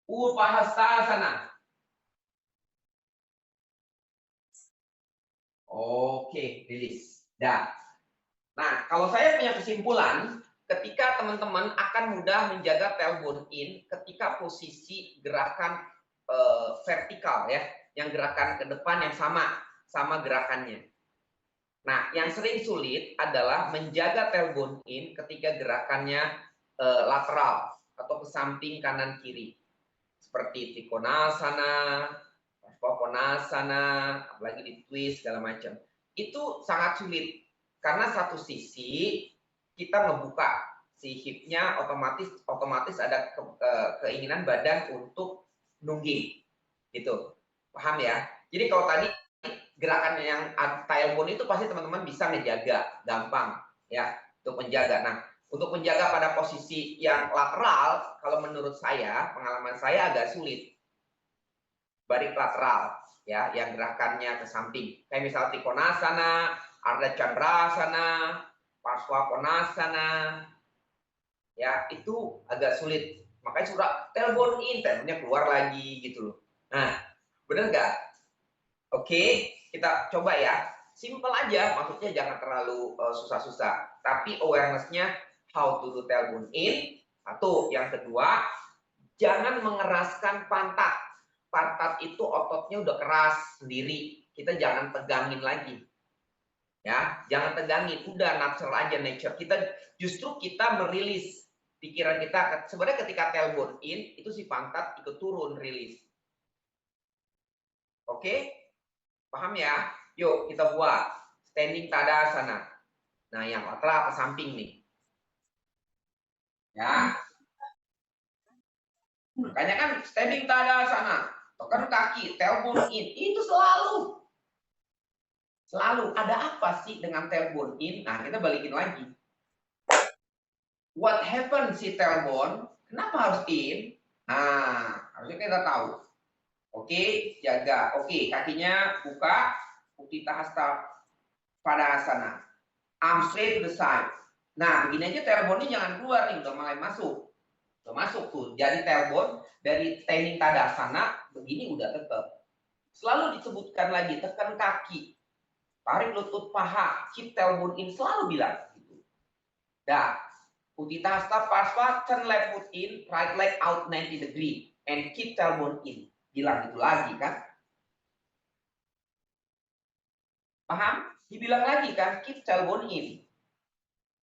Urpahastasana. Oke, rilis. Dah. Nah, kalau saya punya kesimpulan, ketika teman-teman akan mudah menjaga tailbone in ketika posisi gerakan vertikal ya, yang gerakan ke depan yang sama gerakannya. Nah, yang sering sulit adalah menjaga tailbone in ketika gerakannya lateral atau ke samping kanan kiri. Seperti Trikonasana, Paschimottanasana, apalagi di twist segala macam. Itu sangat sulit karena satu sisi kita ngebuka si hipnya, otomatis ada keinginan badan untuk nungging, gitu. Paham ya? Jadi kalau tadi gerakan yang tailbone itu pasti teman-teman bisa ngejaga, gampang ya untuk menjaga. Nah, untuk menjaga pada posisi yang lateral, kalau menurut saya, pengalaman saya agak sulit. Balik lateral, ya, yang gerakannya ke samping. Kayak misal Trikonasana, Ardha Chandrasana, Paschimottanasana, ya, itu agak sulit. Makanya surat tailbone in, tailbone-nya keluar lagi gitu loh. Nah, bener nggak? Oke, kita coba ya. Simple aja, maksudnya jangan terlalu susah-susah. Tapi awareness-nya how to do tailbone in. Satu, yang kedua, jangan mengeraskan pantat. Pantat itu ototnya udah keras sendiri. Kita jangan tegangin lagi. Ya, jangan tegangin. Udah natural aja nature. Justru kita merilis pikiran kita. Sebenarnya ketika tailbone in, itu si pantat ikut turun, rilis. Oke? Paham ya? Yuk kita buat standing tadasana. Nah, yang lateral ke samping nih. Ya. Makanya kan standing tadasana. Tekan kaki, tailbone in. Itu selalu ada apa sih dengan tailbone in? Nah, kita balikin lagi. What happened si tailbone? Kenapa harus in? Nah, harusnya kita tahu. Oke, jaga. Oke, kakinya buka. Utthita Hasta Padasana. Arm straight to the side. Nah, begini aja tailbone-nya jangan keluar nih, udah mulai masuk. Udah masuk tuh. Jadi tailbone dari standing tadasana begini udah tetap. Selalu disebutkan lagi, tekan kaki. Tarik lutut paha, keep tailbone in, selalu bilang gitu. Dah. Utthita Hasta Padasana, turn left foot in, right leg out 90 degree and keep tailbone in. Bilang itu lagi kan? Paham? Dibilang lagi kan, keep tailbone in.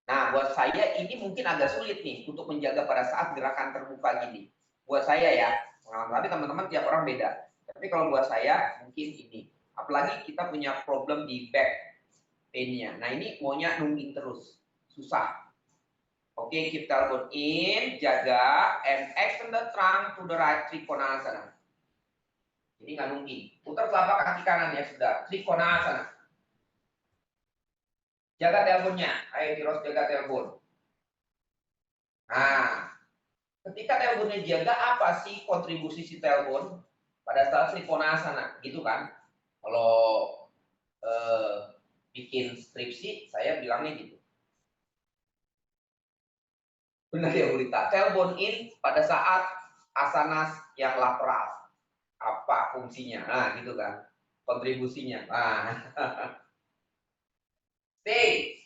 Nah, buat saya ini mungkin agak sulit nih untuk menjaga pada saat gerakan terbuka gini. Buat saya ya, tapi teman-teman tiap orang beda. Tapi kalau buat saya mungkin ini. Apalagi kita punya problem di back pain-nya. Nah, ini maunya nungging terus. Susah. Oke, keep tailbone in, jaga, and extend the trunk to the right, Trikonasana. Jadi nggak nungging. Putar telapak kaki kanan ya sudah, Trikonasana. Jaga tailbone-nya. Ayo Kiros jaga tailbone. Nah, ketika tailbone-nya jaga, apa sih kontribusi si tailbone pada saat Trikonasana? Gitu kan? Kalau bikin skripsi, saya bilangnya gitu. Benar ya Burita, tailbone in pada saat asanas yang lateral. Apa fungsinya? Nah, gitu kan. Kontribusinya. Nah. Stay.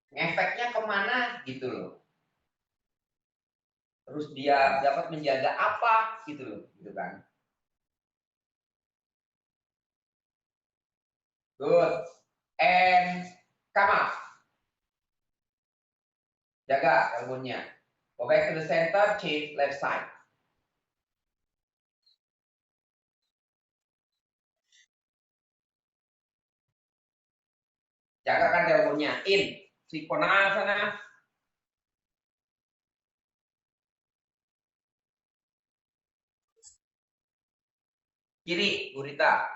Ngefeknya kemana gitu loh. Terus dia dapat menjaga apa gitu loh, gitu kan. Good. And come up. Jaga tailbone-nya. Go back to the center, change left side. Jaga kan tailbone-nya. In. Trikonasana. Kiri, Gurita.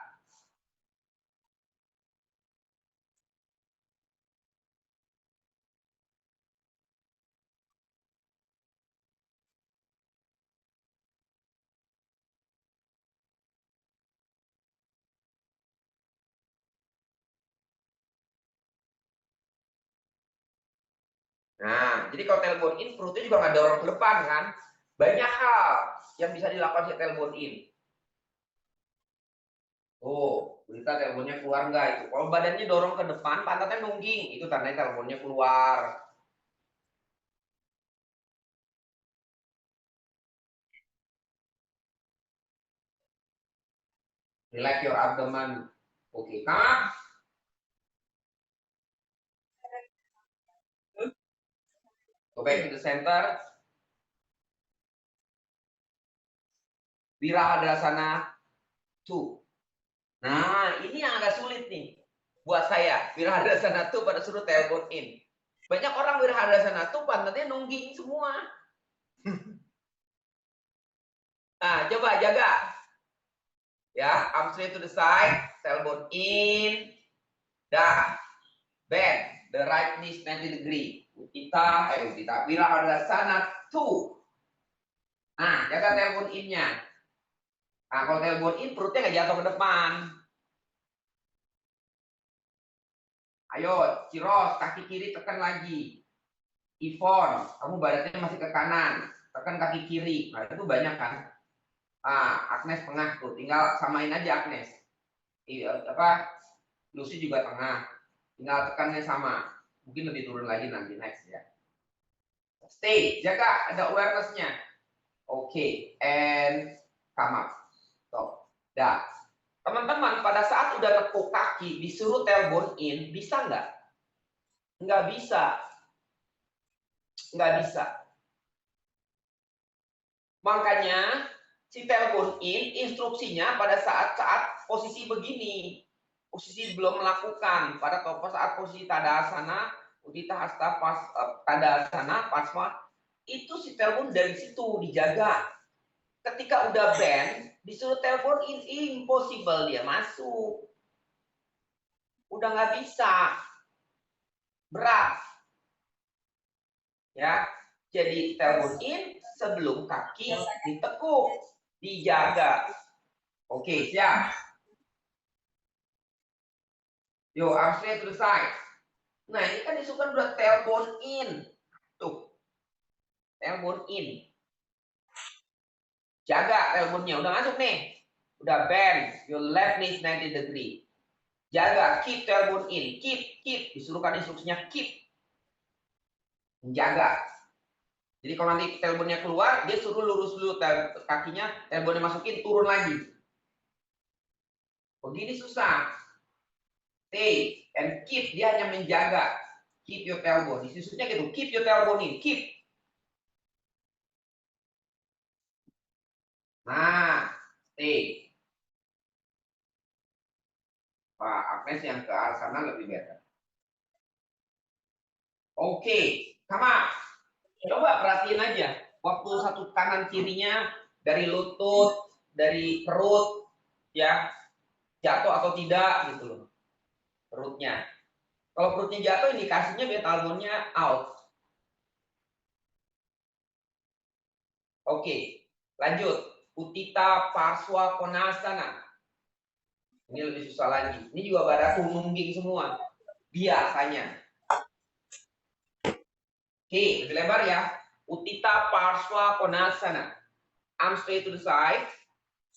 Nah, jadi kalau tailbone in, perutnya juga nggak dorong ke depan kan. Banyak hal yang bisa dilakukan si tailbone in. Oh, berita tailbone-nya keluar nggak itu? Kalau badannya dorong ke depan, pantatnya nungging, itu tandanya tailbone-nya keluar. Relax your abdomen. Oke, come. Go back to the center. Wirahadasana 2. Nah, ini yang agak sulit nih buat saya. Wirahadasana 2 pada suruh tailbone in. Banyak orang Wirahadasana 2 pantatnya nungging semua. Nah, coba jaga. Ya, arm straight to the side, tailbone in, dah, bend, the right knee 90 degree. Kita, Wirahadasana 2. Nah, jaga tailbone in-nya. Nah, kalau tailbone in, perutnya nggak jatuh ke depan. Ayo, Ciros, kaki kiri tekan lagi. Ivon, kamu badannya masih ke kanan, tekan kaki kiri. Nah, itu banyak kan. Agnes tengah tuh, tinggal samain aja Agnes. Lucy juga tengah, tinggal tekannya sama. Mungkin lebih turun lagi nanti next ya. Stay, jaga, ada awareness-nya. Oke, and come up. Stop. Dah. Teman-teman, pada saat udah tekuk kaki, disuruh tailbone in, bisa nggak? Nggak bisa. Nggak bisa. Makanya, si tailbone in, instruksinya pada saat posisi begini. Posisi belum melakukan. Pada saat posisi Tadasana, Udita Hasta Tadasana, Pasma, itu si tailbone dari situ dijaga. Ketika udah bend, disuruh tailbone in, impossible dia masuk. Udah nggak bisa. Berat. Ya, jadi tailbone in sebelum kaki ditekuk, dijaga. Oke, siap. Yo, arm straight to the side. Nah, ini kan disuruhkan udah tailbone in. Tuh. Tailbone in. Jaga tailbone-nya, udah masuk nih. Udah bend, your left knee 90 degree. Jaga, keep tailbone in, keep. Disuruhkan instruksinya keep. Menjaga. Jadi kalau nanti tailbone-nya keluar, dia suruh lurus dulu kakinya, tailbone-nya masukin, turun lagi. Begini susah. Stay and keep, dia hanya menjaga. Keep your tailbone. Instruksinya gitu, keep your tailbone in, keep. Nah, stay. Pak Agnes yang ke arah sana lebih better. Oke, sama. Coba perhatiin aja. Waktu satu kanan kirinya dari lutut, dari perut, ya jatuh atau tidak gitu loh. Perutnya. Kalau perutnya jatuh, indikasinya beta albumnya out. Oke, lanjut. Utthita Parswa Konasana. Ini lebih susah lagi. Ini juga pada nungging semua. Biasanya. Oke, lebih lebar ya. Utthita Parswa Konasana. Arm straight to the side.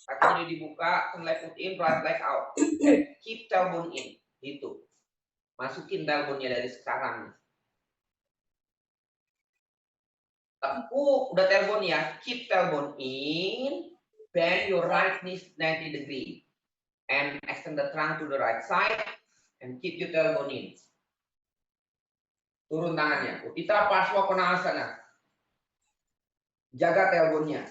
Kakinya dibuka, turn left foot in, right leg out. And keep tailbone in. Itu. Masukin tailbone-nya dari sekarang. Udah tailbone ya. Keep tailbone in. Bend your right knee 90 degree. And extend the trunk to the right side. And keep your tailbone in. Turun tangannya. Utthita Parswa Konasana. Jaga tailbone-nya.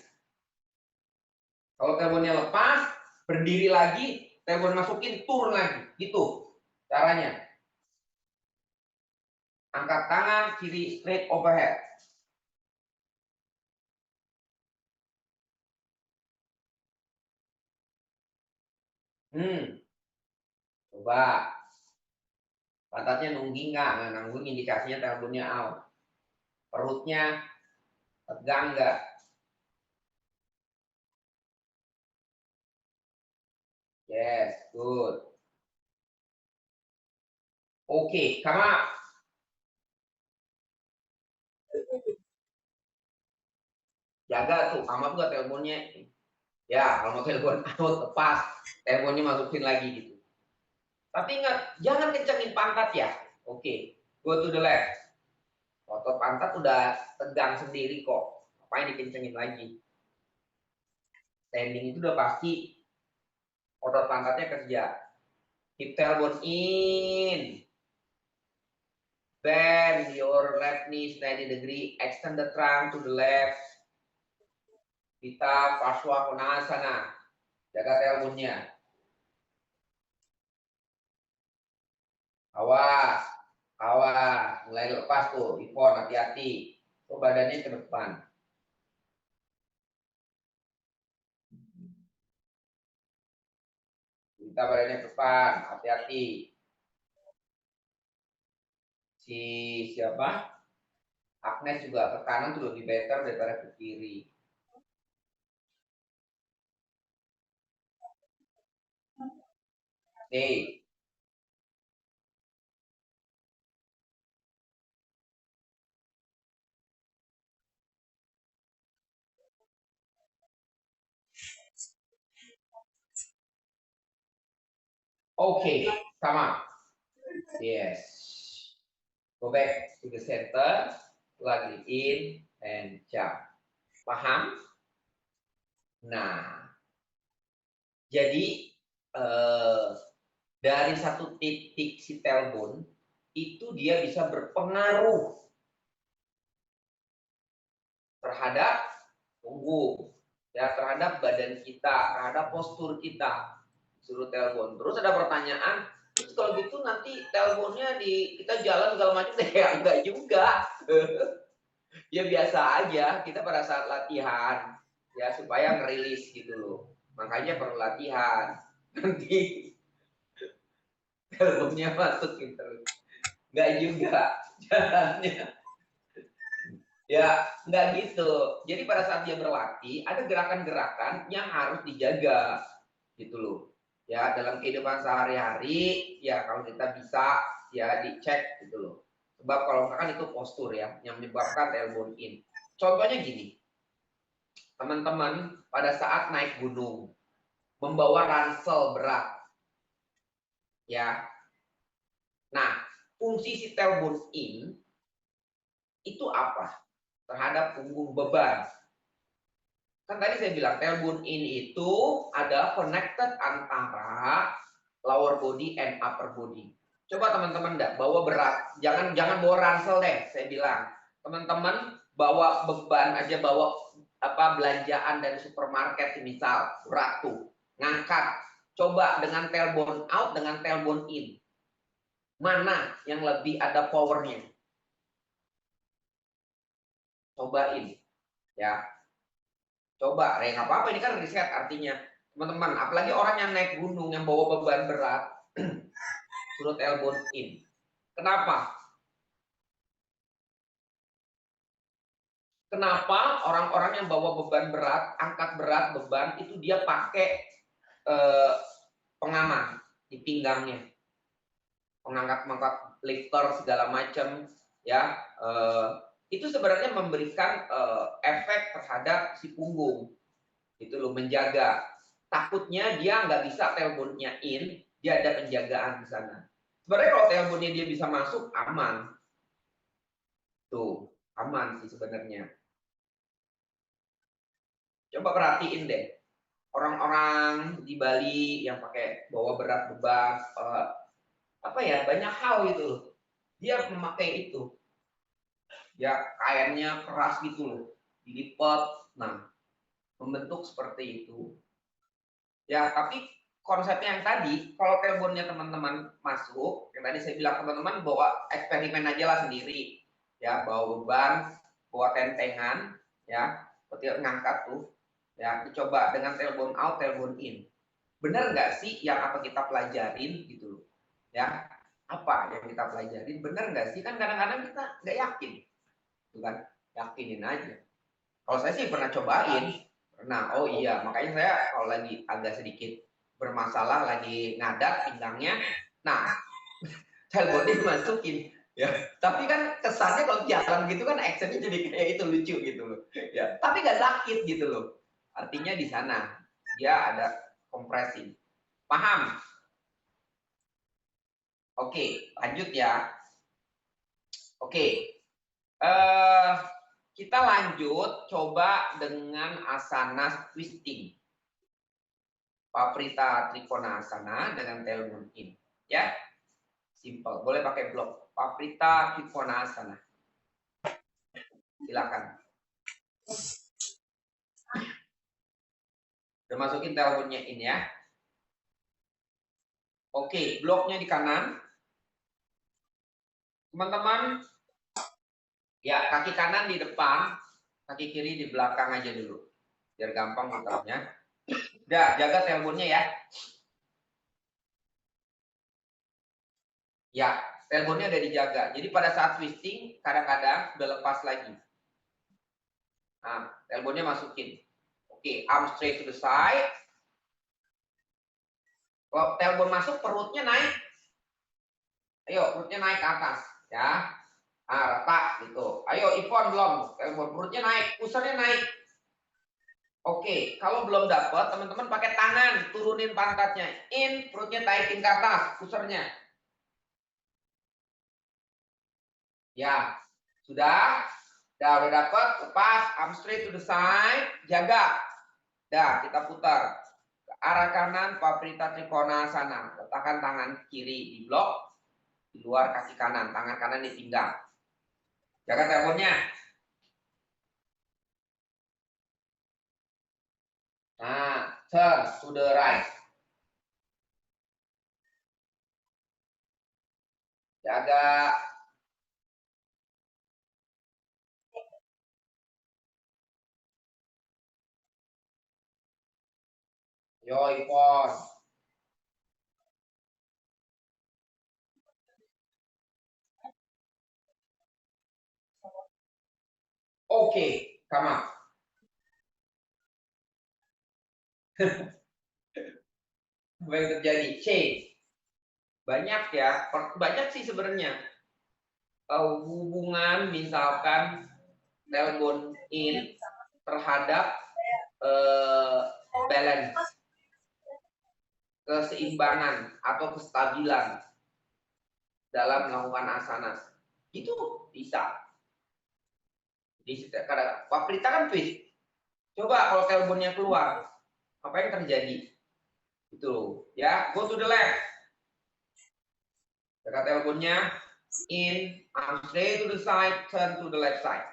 Kalau tailbone-nya lepas, berdiri lagi, tailbone masukin, turun lagi. Gitu caranya. Angkat tangan kiri straight overhead. Coba. Pantatnya nungging nggak? Nggak nanggung, indikasinya tailbone-nya out. Perutnya tegang nggak? Yes, good. Oke, sama. Jaga tuh, amat nggak tailbone-nya. Ya, kalau mau tailbone out, lepas. Tailbone-nya masukin lagi gitu. Tapi ingat, jangan kencengin pantat ya. Oke, go to the left. Otot pantat udah tegang sendiri kok. Ngapain dikencengin lagi? Standing itu udah pasti otot pantatnya kerja. Keep tailbone in. Bend your left knee 90 degree. Extend the trunk to the left. Kita Parswa Konasana. Jaga tailbone-nya. Awas. Awas. Mulai lepas tuh. Ipon, hati-hati. Tuh badannya ke depan. Kita badannya ke depan. Hati-hati. Siapa? Agnes juga ke kanan tuh lebih better daripada ke kiri. Nih. Oke, sama. Yes. Go back to the center. Lagi in and jump. Paham? Nah, jadi dari satu titik si tailbone itu dia bisa berpengaruh terhadap punggung, ya terhadap badan kita, terhadap postur kita. Suruh tailbone. Terus ada pertanyaan, terus kalau gitu nanti tailbone-nya kita jalan segala macam deh, ya enggak juga. Ya biasa aja, kita pada saat latihan ya supaya ngerilis gitu loh. Makanya perlu latihan. Nanti tailbone-nya masuk gitu. Enggak juga jalannya. Ya, enggak gitu. Jadi pada saat dia berlatih, ada gerakan-gerakan yang harus dijaga gitu loh. Ya, dalam kehidupan sehari-hari, ya kalau kita bisa ya dicek gitu loh. Sebab kalau misalkan itu postur ya, yang menyebabkan tailbone in. Contohnya gini, teman-teman pada saat naik gunung, membawa ransel berat. Ya. Nah, fungsi si tailbone in itu apa? Terhadap punggung beban. Kan tadi saya bilang tailbone in itu ada connected antara lower body and upper body. Coba teman-teman bawa berat, jangan bawa ransel deh. Saya bilang teman-teman bawa beban aja, bawa belanjaan dari supermarket misal berat tuh, ngangkat. Coba dengan tailbone out dengan tailbone in, mana yang lebih ada powernya? Cobain, ya. Coba, nggak apa-apa, ini kan riset artinya. Teman-teman, apalagi orang yang naik gunung, yang bawa beban berat, suruh tailbone in. Kenapa? Kenapa orang-orang yang bawa beban berat, angkat berat, beban, itu dia pakai pengaman di pinggangnya. Mengangkat lifter segala macam, ya. Itu sebenarnya memberikan efek terhadap si punggung. Itu loh, menjaga. Takutnya dia nggak bisa tailbone-nya in, dia ada penjagaan di sana. Sebenarnya kalau tailbone-nya dia bisa masuk, aman. Tuh, aman sih sebenarnya. Coba perhatiin deh, orang-orang di Bali yang pakai bawa berat beban, apa ya, banyak hal gitu. Dia memakai itu. Ya, kainnya keras gitu loh, dilipat. Nah, membentuk seperti itu. Ya, tapi konsepnya yang tadi, kalau tailbone-nya teman-teman masuk, yang tadi saya bilang teman-teman bawa eksperimen aja lah sendiri. Ya, bawa beban, bawa tentengan, ya, seperti ngangkat tuh. Ya, dicoba dengan tailbone out, tailbone in. Benar nggak sih yang apa kita pelajarin gitu loh. Ya, apa yang kita pelajarin, benar nggak sih? Kan kadang-kadang kita nggak yakin. Tuh kan, yakinin aja. Kalau saya sih pernah cobain. Nah, oh iya, makanya saya kalau lagi agak sedikit bermasalah, lagi ngadat pinggangnya, nah, tailbone dimasukin. Ya, tapi kan kesannya kalau jalan gitu kan actionnya jadi kayak itu, lucu gitu loh. Ya, tapi nggak sakit gitu loh. Artinya di sana dia ada kompresi. Paham? Oke, lanjut ya. Oke, kita lanjut coba dengan asana twisting. Paprita Trikonasana dengan tailbone in. Ya, simple. Boleh pakai blok. Paprita Trikonasana. Silakan. Udah masukin tailbone-nya in ya. Oke, bloknya di kanan. Teman-teman, ya kaki kanan di depan, kaki kiri di belakang aja dulu. Biar gampang muternya. Udah, jaga tailbone-nya ya. Ya, tailbone-nya udah dijaga. Jadi pada saat twisting, kadang-kadang udah lepas lagi. Nah, tailbone-nya masukin. Oke, arm straight to the side. Kalau tailbone masuk, perutnya naik. Ayo, perutnya naik ke atas. Ya. Nah, rata gitu. Ayo, Ipon belum. Tailbone, perutnya naik. Pusernya naik. Oke, kalau belum dapat, teman-teman pakai tangan. Turunin pantatnya. In, perutnya taikin ke atas. Pusernya. Ya. Sudah? Udah dapat. Lepas. Arm straight to the side. Jaga. Dah, kita putar. Ke arah kanan, Paprita Trikonasana. Letakkan tangan kiri di blok. Di luar kaki kanan, tangan kanan di pinggang. Jaga tailbone-nya. Nah, turn to the right. Jaga. Yo, Ipon. Oke, come on. Apa yang terjadi? Change. Banyak ya, banyak sih sebenarnya. Hubungan misalkan tailbone in terhadap balance, keseimbangan atau kestabilan dalam melakukan asana. Itu bisa. Di kadang Paprita kan twist. Coba kalau tailbone-nya keluar, apa yang terjadi? Itu ya, go to the left. Jaga tailbone-nya in, arm straight to the side, turn to the left side.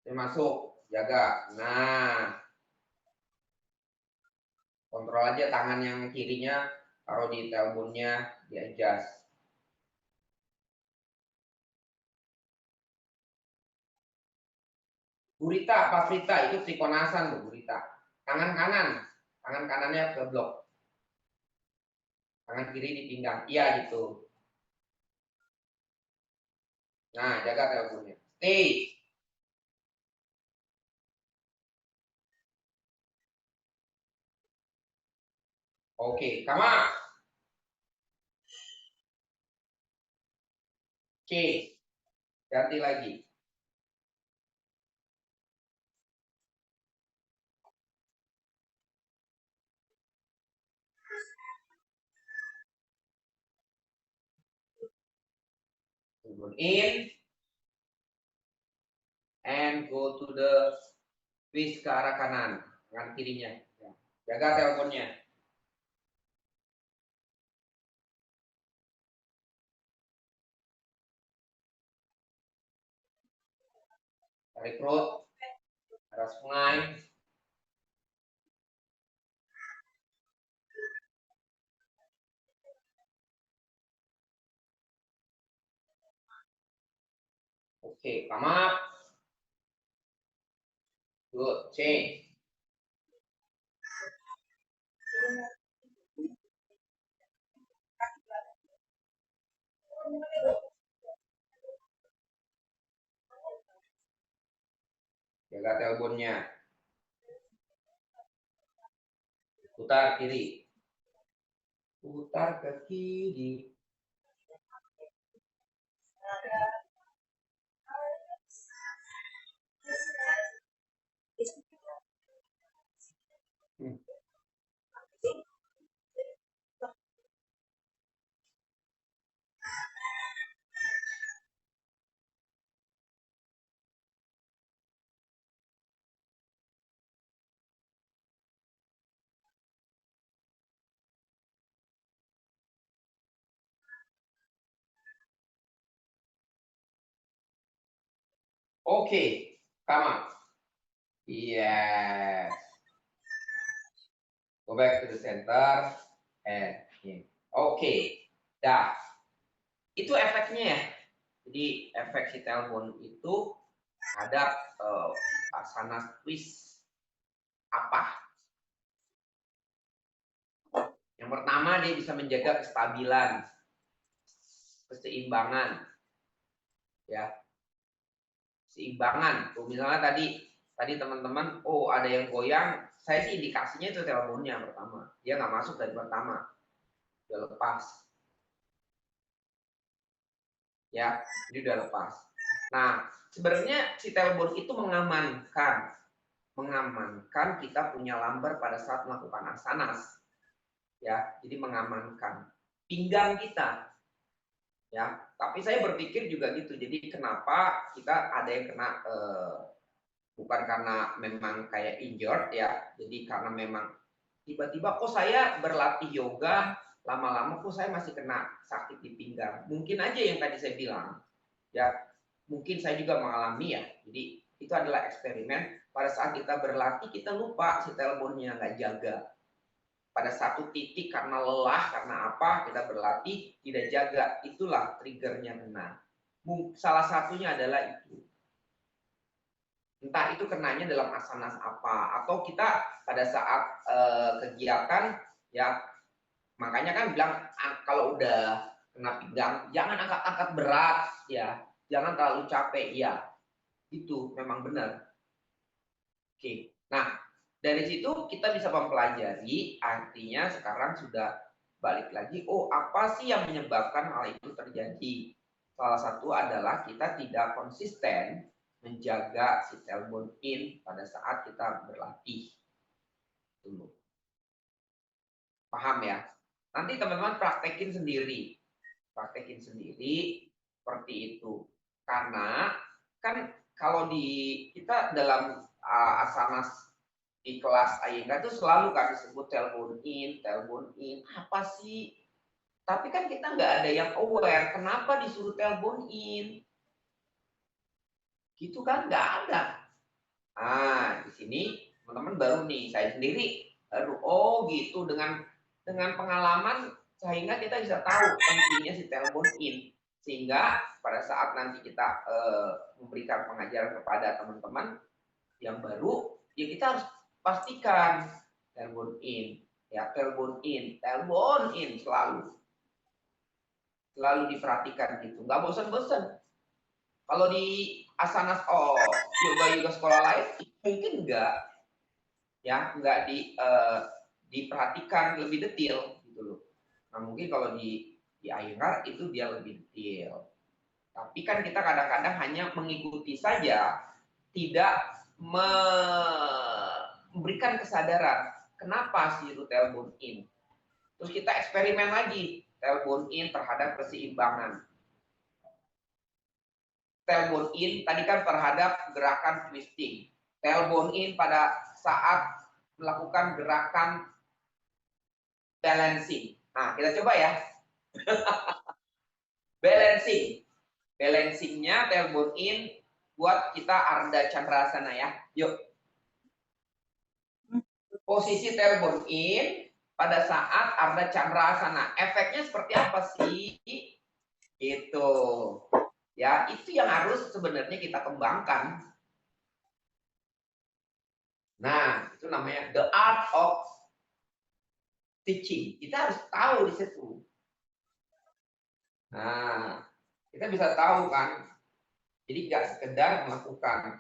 Ini masuk, jaga. Nah, kontrol aja tangan yang kirinya, taruh di tailbone-nya, di adjust. Gurita, Pavrita itu trikonasan Bu Gurita. Tangan kanan, tangan kanannya ke blok. Tangan kiri di pinggang. Iya gitu. Nah, jaga teleponnya. Stay. Oke, sama. Oke, ganti lagi. In and go to the twist ke arah kanan, tangan kirinya. Jaga teleponnya. Tarik perut, arah sungai. Oke, come up. Good, change. Jaga teleponnya. Putar kiri. Putar ke kiri. Oke, come up. Yes. Go back to the center and in. Oke, dah. Itu efeknya ya. Jadi efek si telepon itu ada asana twist apa? Yang pertama dia bisa menjaga kestabilan, keseimbangan, ya, keseimbangan. Tuh misalnya tadi teman-teman, oh ada yang goyang, saya sih indikasinya itu teleponnya pertama, dia nggak masuk dari pertama, udah lepas, ya, ini udah lepas. Nah, sebenarnya si telepon itu mengamankan kita punya lumbar pada saat melakukan asanas, ya, jadi mengamankan pinggang kita. Ya, tapi saya berpikir juga gitu. Jadi kenapa kita ada yang kena bukan karena memang kayak injured ya. Jadi karena memang tiba-tiba kok saya berlatih yoga lama-lama kok saya masih kena sakit di pinggang. Mungkin aja yang tadi saya bilang. Ya, mungkin saya juga mengalami ya. Jadi itu adalah eksperimen. Pada saat kita berlatih kita lupa si teleponnya nggak jaga. Pada satu titik karena lelah, karena apa, kita berlatih, tidak jaga. Itulah triggernya kena. Salah satunya adalah itu. Entah itu kenanya dalam asanas apa. Atau kita pada saat kegiatan, ya makanya kan bilang, kalau udah kena pinggang, jangan angkat-angkat berat, ya. Jangan terlalu capek, ya. Itu memang benar. Oke, nah dari situ kita bisa mempelajari, artinya sekarang sudah balik lagi, oh apa sih yang menyebabkan hal itu terjadi? Salah satu adalah kita tidak konsisten menjaga si tailbone in pada saat kita berlatih. Dulu. Paham ya? Nanti teman-teman praktekin sendiri. Praktekin sendiri seperti itu. Karena kan kalau di kita dalam asanas di kelas Iyengar itu selalu kan disebut tailbone in, apa sih? Tapi kan kita nggak ada yang aware, kenapa disuruh tailbone in? Gitu kan nggak ada. Di sini teman-teman baru nih, saya sendiri baru, oh gitu, dengan pengalaman sehingga kita bisa tahu pentingnya si tailbone in. Sehingga pada saat nanti kita memberikan pengajaran kepada teman-teman, yang baru, ya kita harus pastikan telepon in, ya telepon in selalu diperhatikan gitu, nggak bosan-bosan. Kalau di asana yoga sekolah lain mungkin nggak diperhatikan lebih detail gitu loh. Nah mungkin kalau di Iyengar itu dia lebih detail. Tapi kan kita kadang-kadang hanya mengikuti saja, tidak memberikan kesadaran kenapa si itu telepon in. Terus kita eksperimen lagi, telepon in terhadap keseimbangan. Tailbone in tadi kan terhadap gerakan twisting. Tailbone in pada saat melakukan gerakan balancing. Nah, kita coba ya. Balancing. Balancingnya tailbone in buat kita Ardha Chandrasana ya. Yuk. Posisi tailbone in pada saat Ardha Chandrasana. Efeknya seperti apa sih? Itu. Ya, itu yang harus sebenarnya kita kembangkan. Nah, itu namanya the art of teaching. Kita harus tahu di situ. Nah, kita bisa tahu kan. Jadi nggak sekedar melakukan.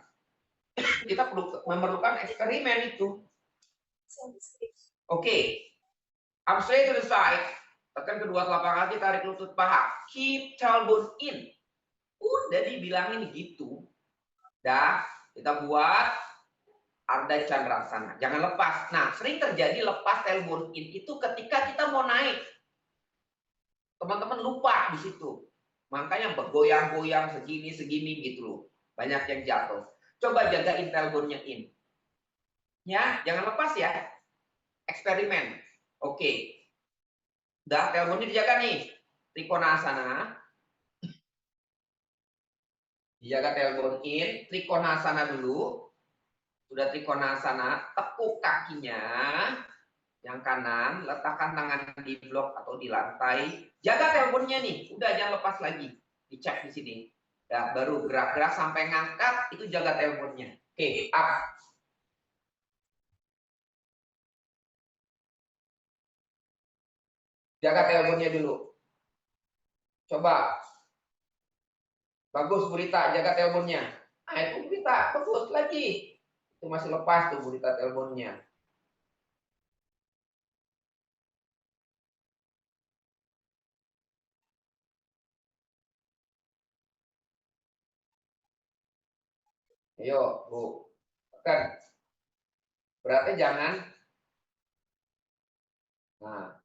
Kita perlu memerlukan eksperimen itu. Oke. Arm straight to the side. Tekan kedua telapak kaki, tarik lutut paha. Keep tailbone in. Udah dibilangin gitu. Dah, kita buat Ardha Chandrasana. Jangan lepas. Nah, sering terjadi lepas tailbone in itu ketika kita mau naik. Teman-teman lupa di situ. Makanya bergoyang-goyang segini gitu loh. Banyak yang jatuh. Coba jagain tailbone-nya in. Ya, jangan lepas ya. Eksperimen. Oke. Udah tailbone-nya dijaga nih. Trikonasana. Dijaga tailbone in, Trikonasana dulu. Sudah Trikonasana, tekuk kakinya. Yang kanan, letakkan tangan di blok atau di lantai. Jaga tailbone-nya nih. Udah jangan lepas lagi. Dicek di sini. Ya, baru gerak-gerak sampai ngangkat, itu jaga tailbone-nya. Oke, up. Jaga tailbone-nya dulu. Coba. Bagus, Burita. Jaga tailbone-nya. Nah, itu Burita. Bagus lagi. Itu masih lepas tuh Burita tailbone-nya. Ayo, Bu. Tekan. Beratnya jangan. Nah.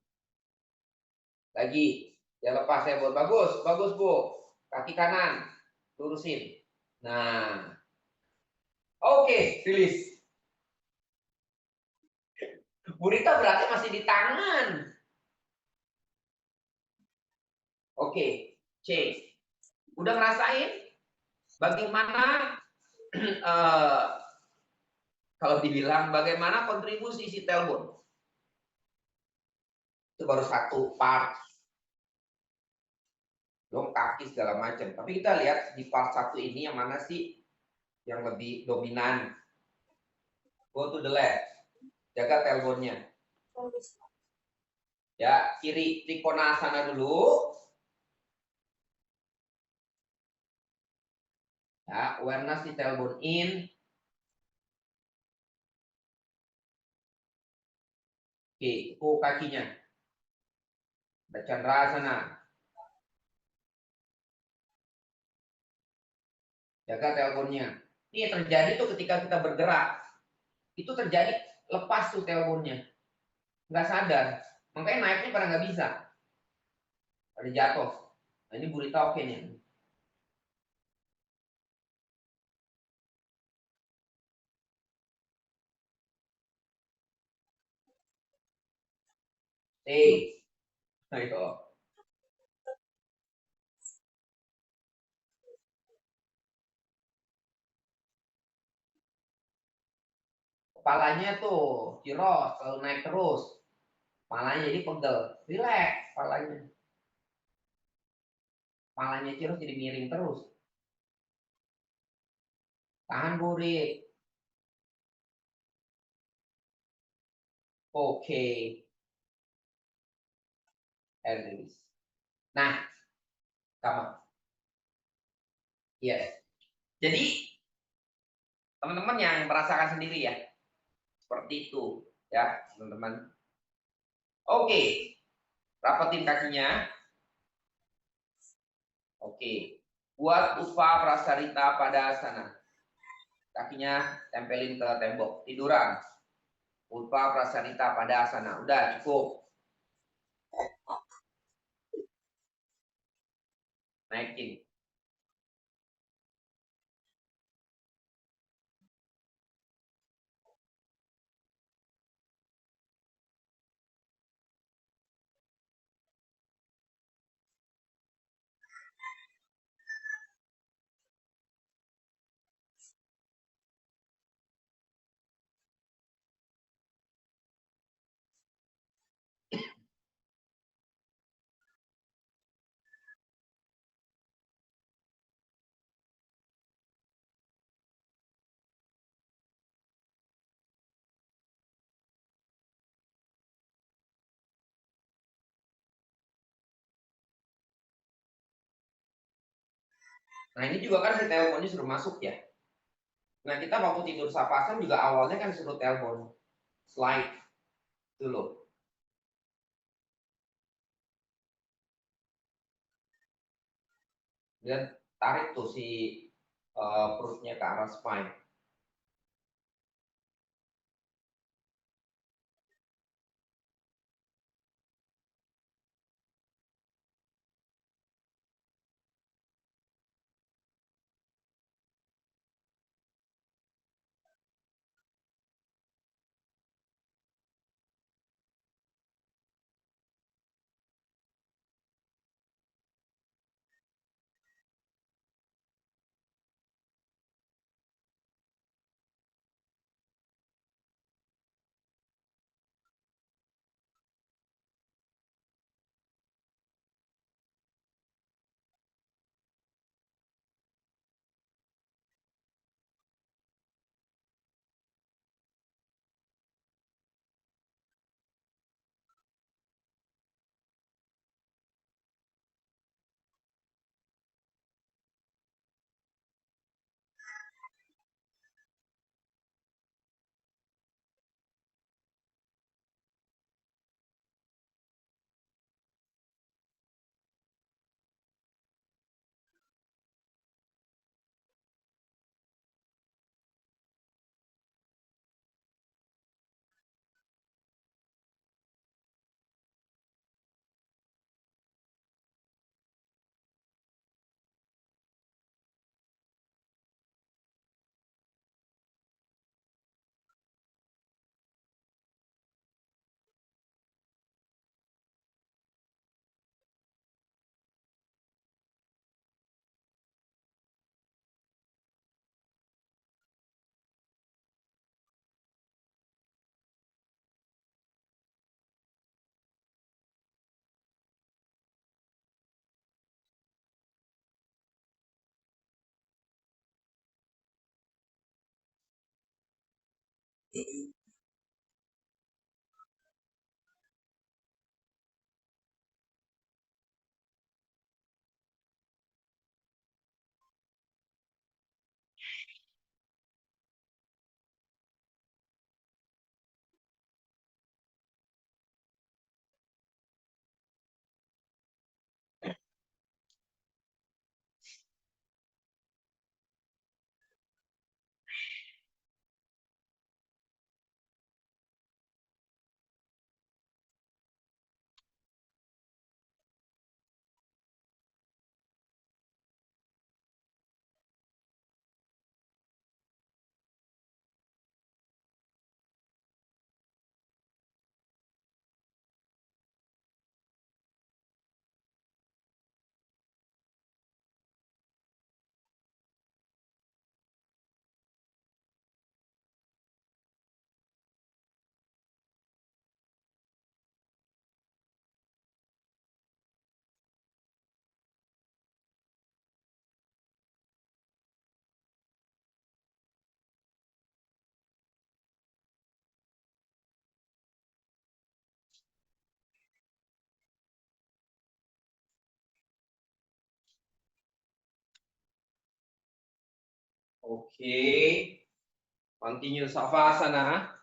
Lagi. Ya lepas ya, Bu. Bagus. Bagus, Bu. Kaki kanan. Lurusin. Nah. Oke, rilis. Burita beratnya masih di tangan. Oke, C. Udah ngerasain bagaimana kalau dibilang bagaimana kontribusi si tailbone? Itu baru satu part. Belum kaki segala macam. Tapi kita lihat di part satu ini yang mana sih yang lebih dominan. Go to the left. Jaga tailbone-nya. Ya, kiri Trikonasana dulu. Ya, awareness di tailbone in. Oke, tekuk kakinya. Ardha Chandrasana. Jaga tailbone-nya. Ini terjadi tuh ketika kita bergerak. Itu terjadi lepas tuh tailbone-nya. Nggak sadar. Makanya naiknya pada nggak bisa. Pada jatuh. Nah ini Burita oke nya. Ayo. Kepalanya tuh kiros kalau naik terus. Kepalanya jadi pegel. Relax kepalanya. Kepalanya kiros jadi miring terus. Tahan Burit. Oke. Release. Nah, sama. Yes. Jadi teman-teman yang merasakan sendiri ya. Seperti itu ya, teman-teman. Oke. Rapetin kakinya. Oke. Buat upa prasarita pada asana. Kakinya tempelin ke tembok. Tiduran. Upa prasarita pada asana. Udah cukup. Naikin. Nah ini juga kan si teleponnya suruh masuk ya. Nah kita waktu tidur sapasan juga awalnya kan suruh telepon. Slide. Itu loh. Dan tarik tuh si perutnya ke arah spine. Okay. Continue Savasana.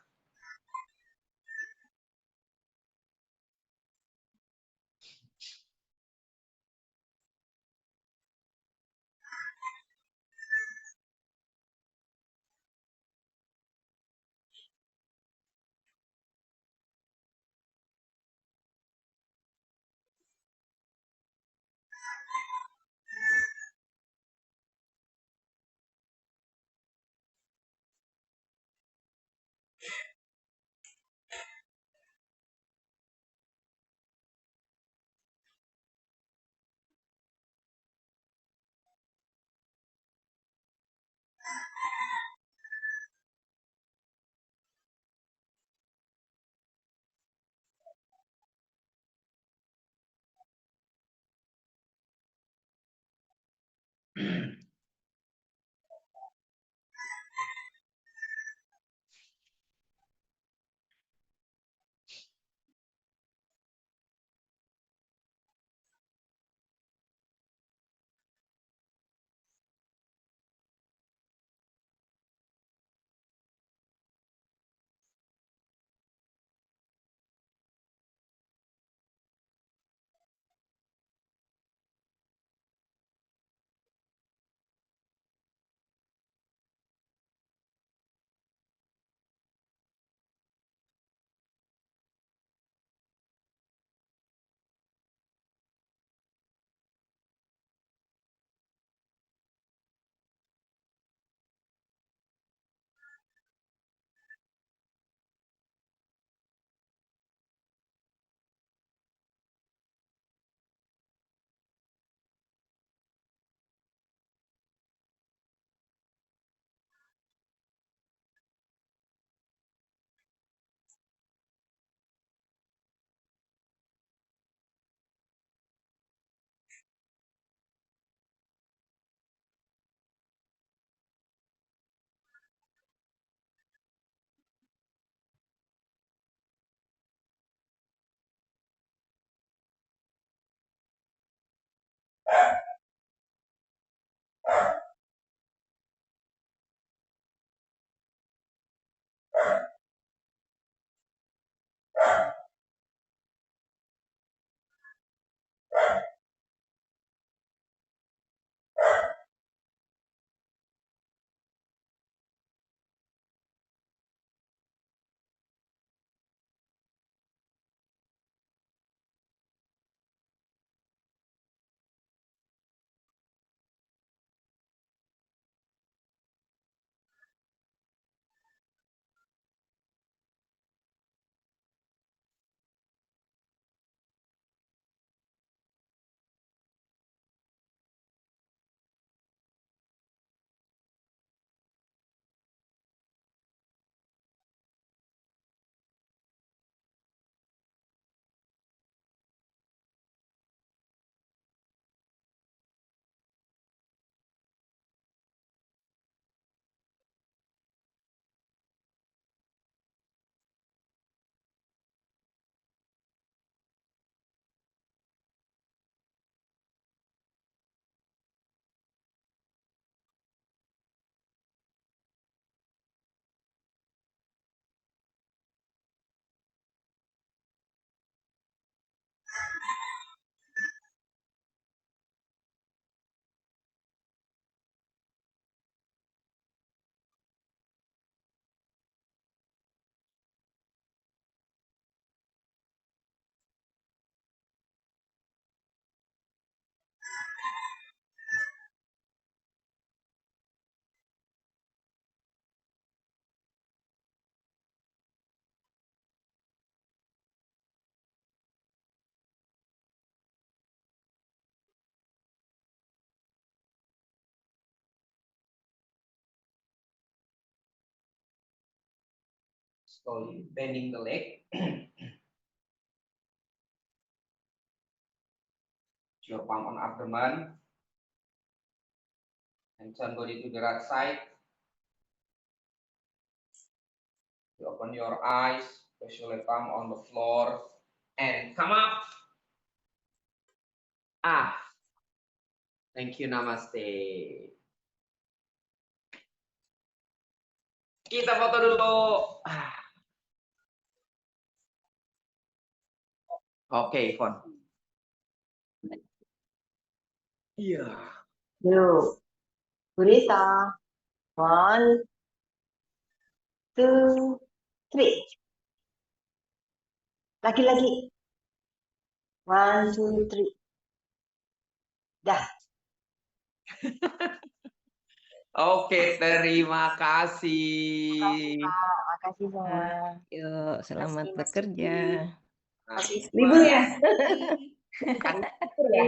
Slowly bending the leg. Your palm on abdomen. And turn body to the right side. You open your eyes, place your left palm on the floor, and come up. Ah. Thank you, namaste. Kita foto dulu. Oke, Ivon. Iya. Yuk. Gurita. 1, 2, 3. Lagi-lagi. 1, 2, 3. Dah. Oke, terima kasih. Pak. Makasih semua. Yuk, selamat Makasih, Mas bekerja. Makasih Libur ya? Terima kasih. Kan libur ya?